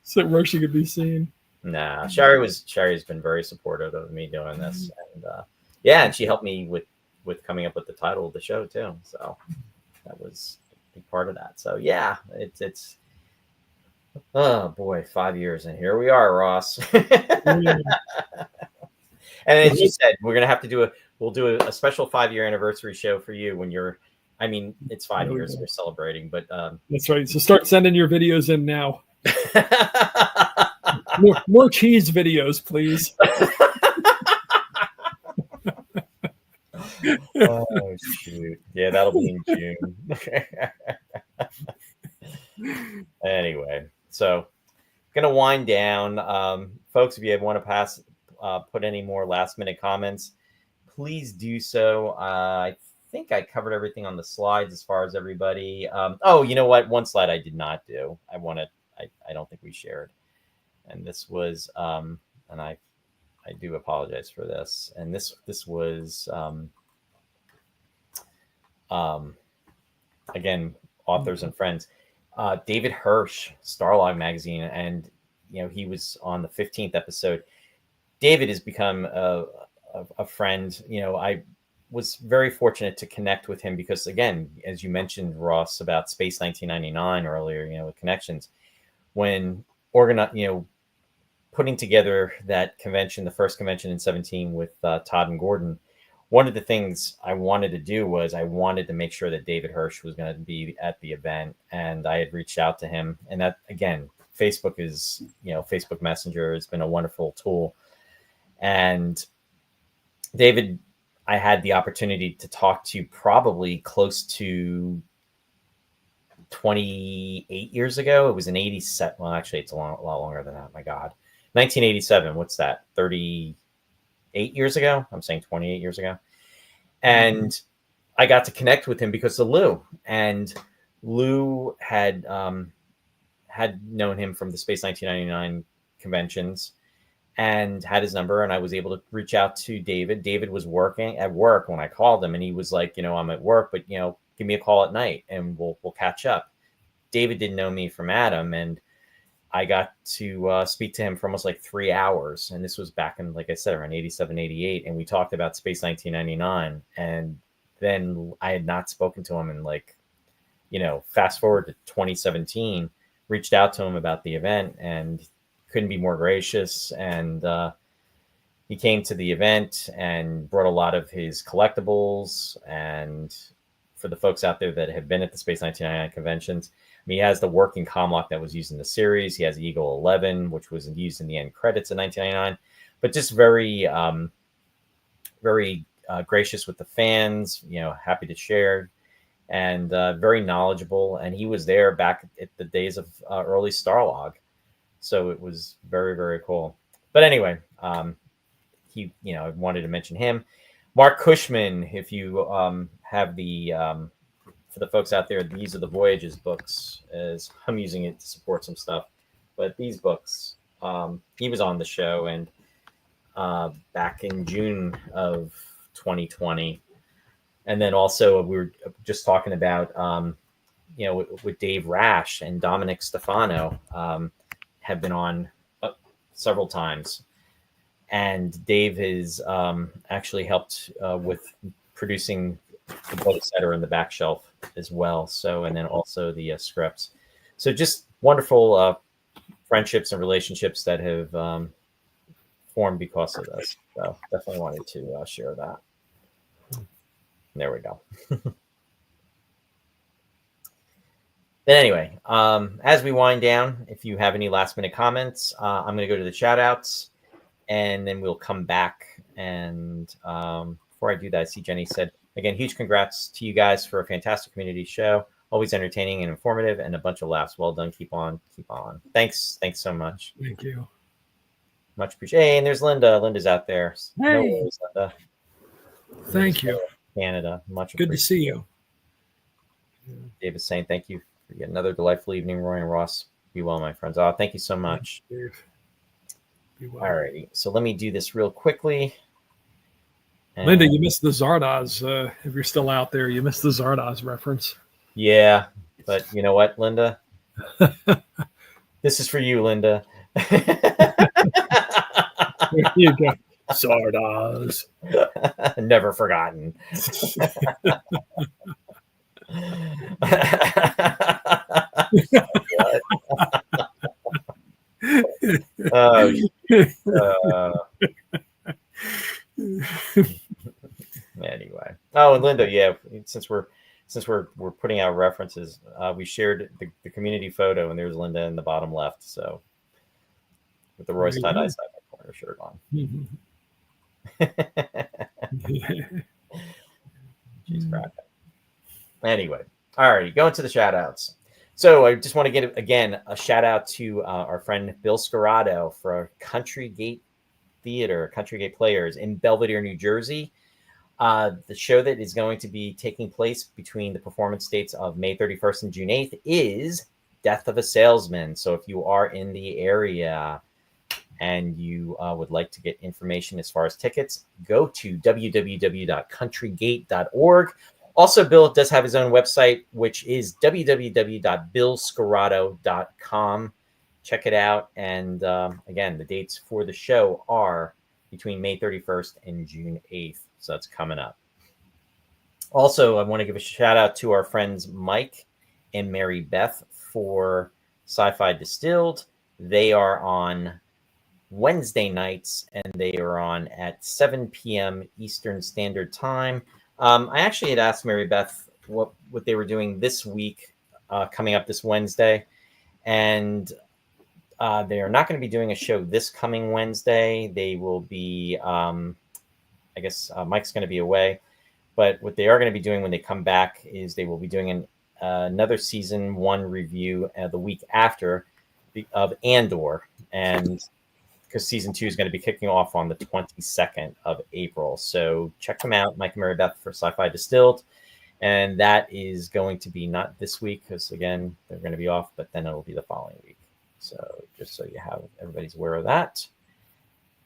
so where she could be seen. Nah, Shari's been very supportive of me doing this, and and she helped me with coming up with the title of the show too. So that was a big part of that. So yeah, it's oh boy, 5 years, and here we are, Ross. And as you said, we're gonna have to do we'll do a special 5-year anniversary show for you when you're. I mean, it's 5 There we years go. we're celebrating, but That's right. So start sending your videos in now. More cheese videos, please. Oh shoot! Yeah, that'll be in June. Anyway, so gonna wind down, folks. If you want to put any more last minute comments, please do so. I think I covered everything on the slides as far as everybody. Oh, you know what? One slide I did not do. I don't think we shared, and this was and I do apologize for this. And this was again, authors and friends. David Hirsch, Starlog magazine, and he was on the 15th episode. David has become a friend. I was very fortunate to connect with him because, again, as you mentioned, Ross, about Space 1999 earlier, with connections, when putting together that convention, the first convention in 2017 with Todd and Gordon, one of the things I wanted to do was I wanted to make sure that David Hirsch was going to be at the event, and I had reached out to him. And that, again, Facebook is, Facebook Messenger has been a wonderful tool. And David, I had the opportunity to talk to probably close to 28 years ago. It was in 87. Well, actually, it's a lot longer than that. My God. 1987. What's that? 38 years ago? I'm saying 28 years ago. And I got to connect with him because of Lou. And Lou had known him from the Space 1999 conventions and had his number, and I was able to reach out to David. David was working at work when I called him, and he was like, I'm at work, but give me a call at night and we'll catch up. David didn't know me from Adam, and I got to speak to him for almost like 3 hours. And this was back in, like I said, around 87, 88. And we talked about Space 1999. And then I had not spoken to him in fast forward to 2017, reached out to him about the event and couldn't be more gracious. And he came to the event and brought a lot of his collectibles. And for the folks out there that have been at the Space 1999 conventions, he has the working comlock that was used in the series. He has Eagle 11, which was used in the end credits in 1999, but just very, very gracious with the fans, happy to share, and very knowledgeable. And he was there back at the days of early Starlog. So it was very, very cool. But anyway, I wanted to mention him. Mark Cushman, if you have the, for the folks out there, these are the Voyages books, as I'm using it to support some stuff. But these books, he was on the show and back in June of 2020. And then also we were just talking about, with Dave Rash and Dominic Stefano have been on several times. And Dave has actually helped with producing the books that are in the back shelf as well. So, and then also the scripts. So just wonderful friendships and relationships that have formed because of this. So definitely wanted to share that. There we go. Then anyway, as we wind down, if you have any last minute comments, I'm going to go to the shout outs and then we'll come back. And before I do that, I see Jenny said, again, huge congrats to you guys for a fantastic community show. Always entertaining and informative and a bunch of laughs. Well done. Keep on. Keep on. Thanks. Thanks so much. Thank you. Much appreciated. Hey, and there's Linda. Linda's out there. Hey. No worries, Linda. Thank you. Canada. Much good to see you. David's saying thank you for yet another delightful evening, Roy and Ross. Be well, my friends. Oh, thank you so much. Be well. All righty. So let me do this real quickly. And Linda, you missed the Zardoz. If you're still out there, you missed the Zardoz reference. Yeah, but you know what, Linda? This is for you, Linda. There you go. Zardoz. Never forgotten. Anyway. Oh, and Linda, yeah, since we're putting out references, we shared the community photo, and there's Linda in the bottom left. So with the Roy's Tie-Dye Sci-Fi Corner shirt on. She's cracking. Anyway, all right, going to the shout outs. So I just want to give, again, a shout out to our friend Bill Scarrato for Country Gate Theater, Country Gate Players in Belvedere, New Jersey. The show that is going to be taking place between the performance dates of May 31st and June 8th is Death of a Salesman. So if you are in the area and you would like to get information as far as tickets, go to www.countrygate.org. Also, Bill does have his own website, which is www.billscarrato.com. Check it out. And again, the dates for the show are between May 31st and June 8th. So that's coming up. Also, I want to give a shout out to our friends Mike and Mary Beth for Sci-Fi Distilled. They are on Wednesday nights, and they are on at 7 p.m. Eastern Standard Time. I actually had asked Mary Beth what they were doing this week, coming up this Wednesday, and they are not going to be doing a show this coming Wednesday. They will be, I guess Mike's going to be away, but what they are going to be doing when they come back is they will be doing another season 1 review the week after of Andor, and because season 2 is going to be kicking off on the 22nd of April. So check them out, Mike and Mary Beth for Sci-Fi Distilled. And that is going to be not this week because, again, they're going to be off, but then it'll be the following week. So just so you have everybody's aware of that.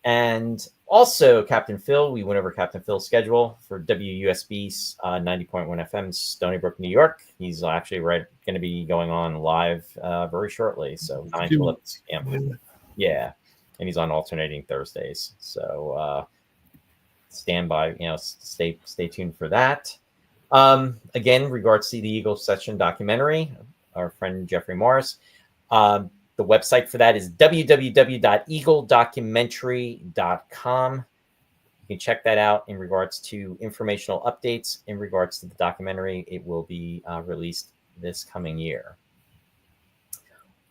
And also Captain Phil, we went over Captain Phil's schedule for WUSB 90.1 FM, Stony Brook, New York. He's actually going to be going on live very shortly. So 9 to 11 p.m. Yeah. And he's on alternating Thursdays. So stand by, stay tuned for that. Again, regards to the Eagle Session documentary, our friend Jeffrey Morris, the website for that is www.eagledocumentary.com. You can check that out in regards to informational updates in regards to the documentary. It will be released this coming year.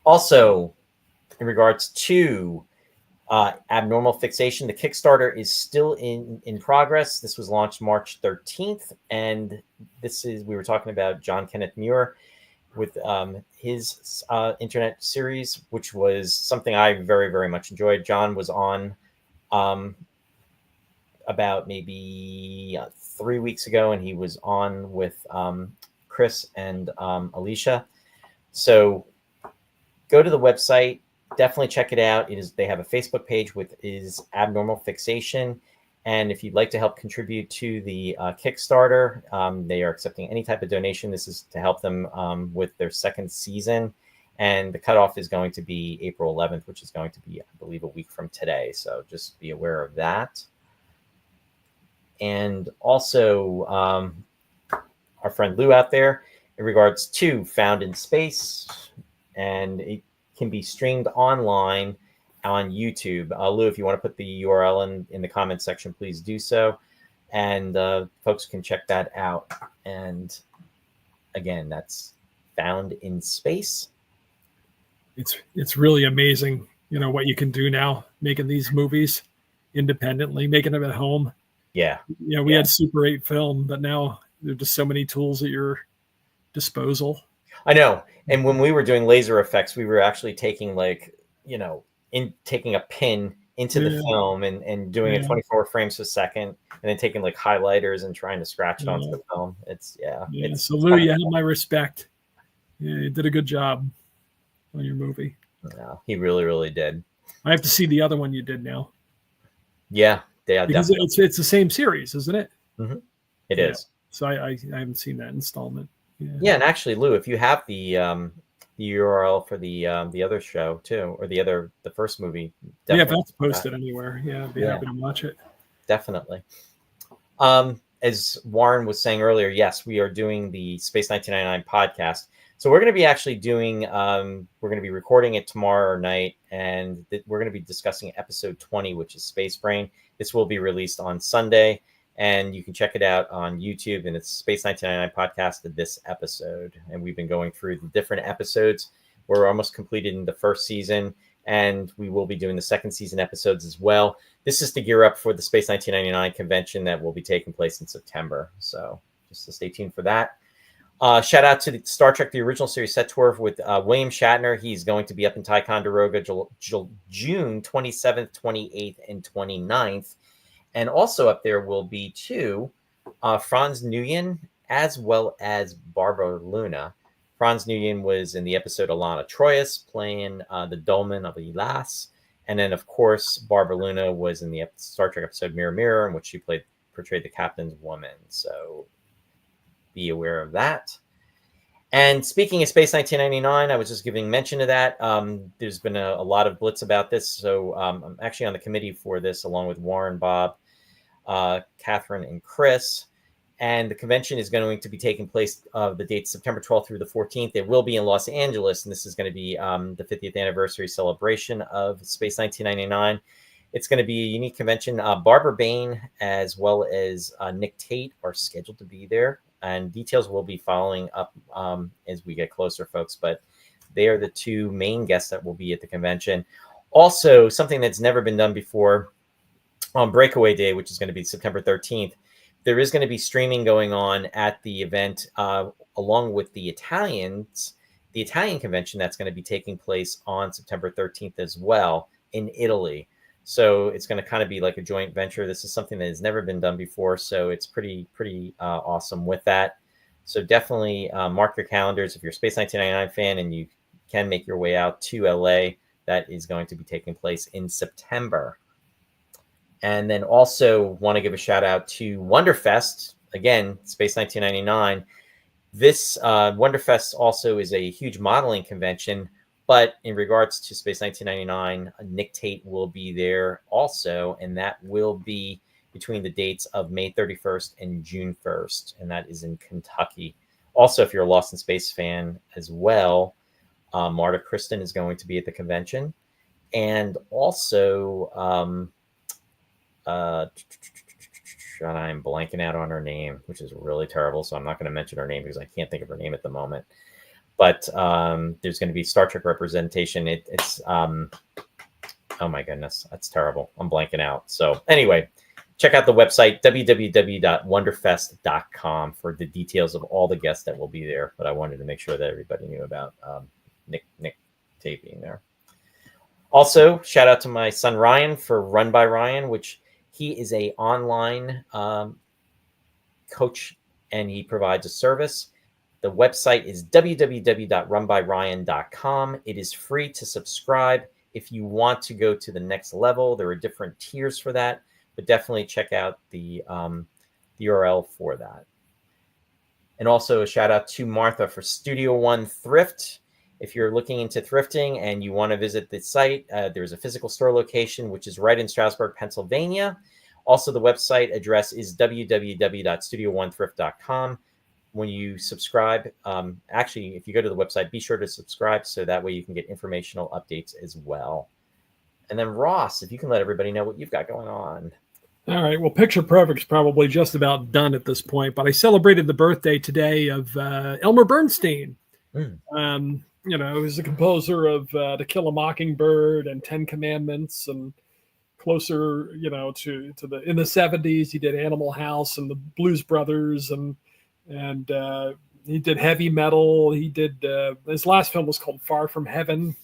Also, in regards to Abnormal Fixation, the Kickstarter is still in progress. This was launched March 13th, and we were talking about John Kenneth Muir with his internet series, which was something I very, very much enjoyed. John was on about maybe 3 weeks ago, and he was on with Chris and Alicia. So go to the website. Definitely check it out. They have a Facebook page with Abnormal Fixation. And if you'd like to help contribute to the Kickstarter, they are accepting any type of donation. This is to help them with their second season. And the cutoff is going to be April 11th, which is going to be, I believe, a week from today. So just be aware of that. And also our friend Lou out there in regards to Found in Space. And it can be streamed online on YouTube. Lou, if you want to put the URL in the comment section, please do so. And folks can check that out. And again, that's Found in Space. It's really amazing, what you can do now, making these movies independently, making them at home. Yeah. We had Super 8 film, but now there are just so many tools at your disposal. I know. And when we were doing laser effects, we were actually taking taking a pin into the film and doing it 24 frames per second, and then taking highlighters and trying to scratch it onto the film. So Lou, you have my respect. Yeah, you did a good job on your movie. Yeah, he really, really did. I have to see the other one you did now. Yeah, because definitely. it's the same series, isn't it? Mm-hmm. It is. So I haven't seen that installment. Yeah, and actually, Lou, if you have the URL for the other show too, or the first movie, if that's posted anywhere, I'd be happy to watch it. Definitely. As Warren was saying earlier, yes, we are doing the Space 1999 podcast. So we're going to be actually doing, we're going to be recording it tomorrow night, and we're going to be discussing episode 20, which is Space Brain. This will be released on Sunday, and you can check it out on YouTube. And it's Space 1999 Podcast of this episode. And we've been going through the different episodes. We're almost completed in the first season, and we will be doing the second season episodes as well. This is to gear up for the Space 1999 convention that will be taking place in September. So just to stay tuned for that. Shout out to the Star Trek, the original series set tour with William Shatner. He's going to be up in Ticonderoga June 27th, 28th, and 29th. And also up there will be Franz Nguyen as well as Barbara Luna. Franz Nguyen was in the episode Alana Troyes playing the Dolmen of Elas. And then, of course, Barbara Luna was in the Star Trek episode Mirror Mirror, in which she portrayed the captain's woman. So be aware of that. And speaking of Space 1999, I was just giving mention to that. There's been a lot of blitz about this. So I'm actually on the committee for this, along with Warren, Bob, Catherine, and Chris. And the convention is going to be taking place the dates September 12th through the 14th. It will be in Los Angeles, and this is going to be the 50th anniversary celebration of Space 1999. It's going to be a unique convention. Barbara Bain as well as Nick Tate are scheduled to be there, and details will be following up as we get closer, folks. But they are the two main guests that will be at the convention. Also, something that's never been done before, on Breakaway Day, which is going to be September 13th, there is going to be streaming going on at the event, along with the Italian convention that's going to be taking place on September 13th as well in Italy. So it's going to kind of be like a joint venture. This is something that has never been done before, so it's pretty awesome with that. So definitely mark your calendars if you're a Space 1999 fan and you can make your way out to LA. That is going to be taking place in September. And then also want to give a shout out to Wonderfest. Again, Space 1999. This Wonderfest also is a huge modeling convention, but in regards to Space 1999, Nick Tate will be there also, and that will be between the dates of May 31st and June 1st, and that is in Kentucky. Also, if you're a Lost in Space fan as well, Marta Kristen is going to be at the convention. And also, I'm blanking out on her name, which is really terrible, so I'm not going to mention her name because I can't think of her name at the moment. But there's going to be Star Trek representation. It's oh my goodness, that's terrible. I'm blanking out. So anyway, check out the website, www.wonderfest.com, for the details of all the guests that will be there. But I wanted to make sure that everybody knew about Nick Tate being there. Also, shout out to my son Ryan for Run by Ryan, which he is a online coach, and he provides a service. The website is www.runbyryan.com. It is free to subscribe. If you want to go to the next level, there are different tiers for that, but definitely check out the URL for that. And also a shout out to Martha for Studio One Thrift. If you're looking into thrifting and you want to visit the site, there's a physical store location, which is right in Stroudsburg, Pennsylvania. Also, the website address is www.studioonethrift.com. When you subscribe, actually, if you go to the website, be sure to subscribe so that way you can get informational updates as well. And then Ross, if you can let everybody know what you've got going on. All right. Well, Picture Perfect's probably just about done at this point, but I celebrated the birthday today of Elmer Bernstein. You know, he's the composer of To Kill a Mockingbird and 10 Commandments, and closer, you know, to the in the 70s, he did Animal House and the Blues Brothers, and he did heavy metal. He did his last film was called Far From Heaven.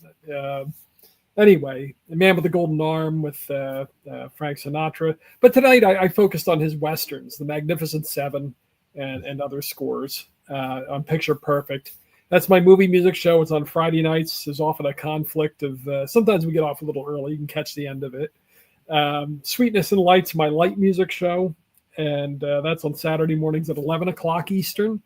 Anyway, The Man with the Golden Arm with Frank Sinatra. But tonight I focused on his westerns, The Magnificent Seven, and other scores on Picture Perfect. That's my movie music show. It's on Friday nights. There's often a conflict of sometimes we get off a little early. You can catch the end of it. Sweetness and Light's my light music show, and that's on Saturday mornings at 11 o'clock Eastern.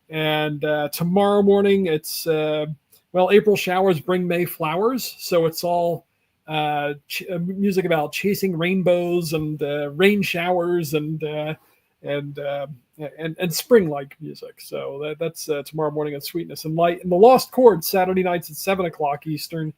And tomorrow morning it's April showers bring May flowers, so it's all music about chasing rainbows and rain showers and spring-like music. So that's tomorrow morning at Sweetness and Light. And the Lost Chords, Saturday nights at 7 o'clock Eastern,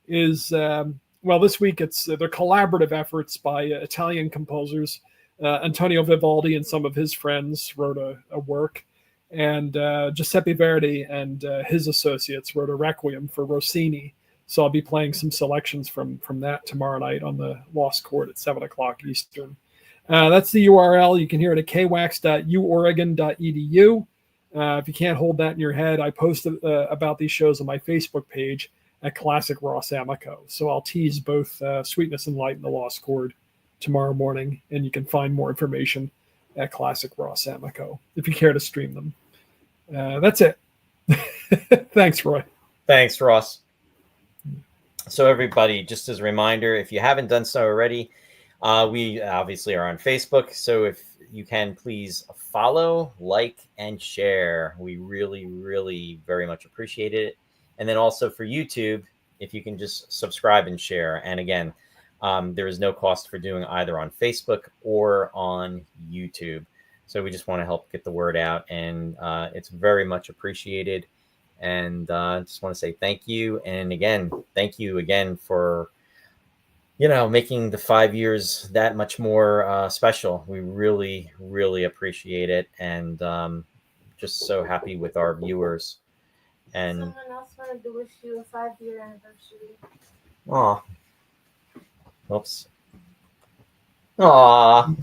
is this week it's they're collaborative efforts by Italian composers. Antonio Vivaldi and some of his friends wrote a work, and Giuseppe Verdi and his associates wrote a requiem for Rossini. So I'll be playing some selections from that tomorrow night on the Lost Chord at 7:00 Eastern. That's the URL. You can hear it at kwax.uoregon.edu. If you can't hold that in your head, I posted about these shows on my Facebook page at Classic Ross Amico. So I'll tease both Sweetness and Light and the Lost Chord tomorrow morning, and you can find more information at Classic Ross Amico if you care to stream them. That's it. Thanks, Roy. Thanks, Ross. So everybody, just as a reminder, if you haven't done so already, we obviously are on Facebook. So if you can, please follow, like, and share. We really, really very much appreciate it. And then also for YouTube, if you can just subscribe and share. And again, there is no cost for doing either on Facebook or on YouTube. So we just want to help get the word out, and it's very much appreciated. And I just want to say thank you. And again, thank you again for, making the 5 years that much more special. We really, really appreciate it. And just so happy with our viewers. And someone else wanted to wish you a 5-year anniversary. Aw. Oops. Aw.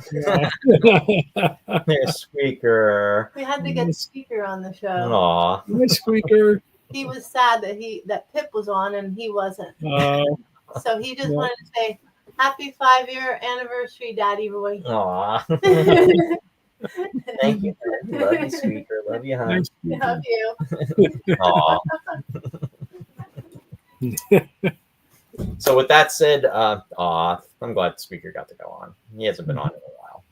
There's Squeaker. We had to get Squeaker on the show. Aw. Hi, Squeaker. He was sad that Pip was on and he wasn't. So he just wanted to say, happy 5-year anniversary, Daddy Roy. Aw. Thank you. Love you, Squeaker. Love you, hon. Love you. Aw. So with that said, I'm glad Squeaker got to go on. He hasn't been on in a while.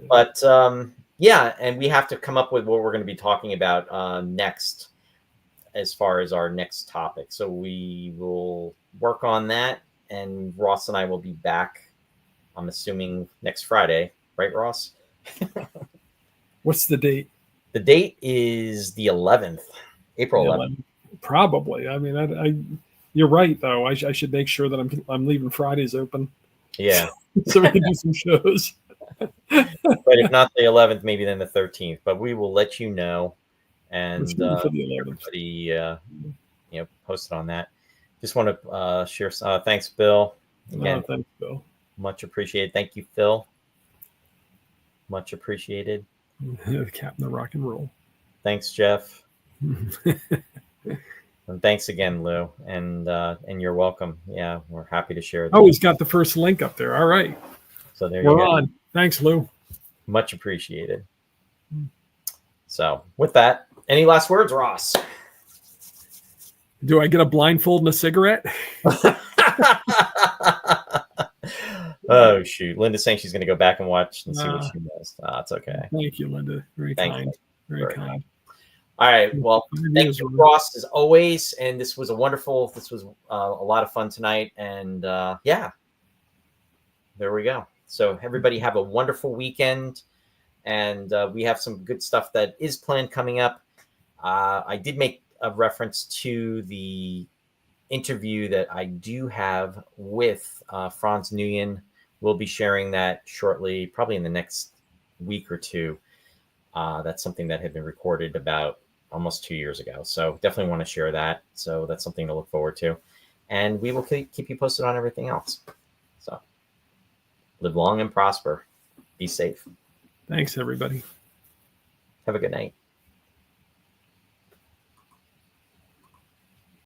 But yeah, and we have to come up with what we're going to be talking about next as far as our next topic. So we will work on that, and Ross and I will be back, I'm assuming, next Friday. Right, Ross? What's the date? The date is the 11th, April 11th. Probably. I mean, you're right, though. I should make sure that I'm leaving Fridays open. Yeah. So we can do some shows. But if not the 11th, maybe then the 13th. But we will let you know, and everybody, posted on that. Just want to share. Thanks, Bill. Again, thanks, Bill. Much appreciated. Thank you, Phil. Much appreciated. Captain of Rock and Roll. Thanks, Jeff. And thanks again, Lou. And you're welcome. Yeah, we're happy to share. Oh, he's got the first link up there. All right. So there we're you go. On. Thanks, Lou. Much appreciated. So with that, any last words, Ross? Do I get a blindfold and a cigarette? Oh, shoot. Linda's saying she's going to go back and watch and see what she missed. It's okay. Thank you, Linda. Very kind. Very kind. All right. Well, thank you, Ross, as always. And this was a lot of fun tonight. And yeah, there we go. So everybody have a wonderful weekend. And we have some good stuff that is planned coming up. I did make a reference to the interview that I do have with Franz Nguyen. We'll be sharing that shortly, probably in the next week or two. That's something that had been recorded about almost 2 years ago. So definitely want to share that. So that's something to look forward to. And we will keep you posted on everything else. So live long and prosper. Be safe. Thanks, everybody. Have a good night.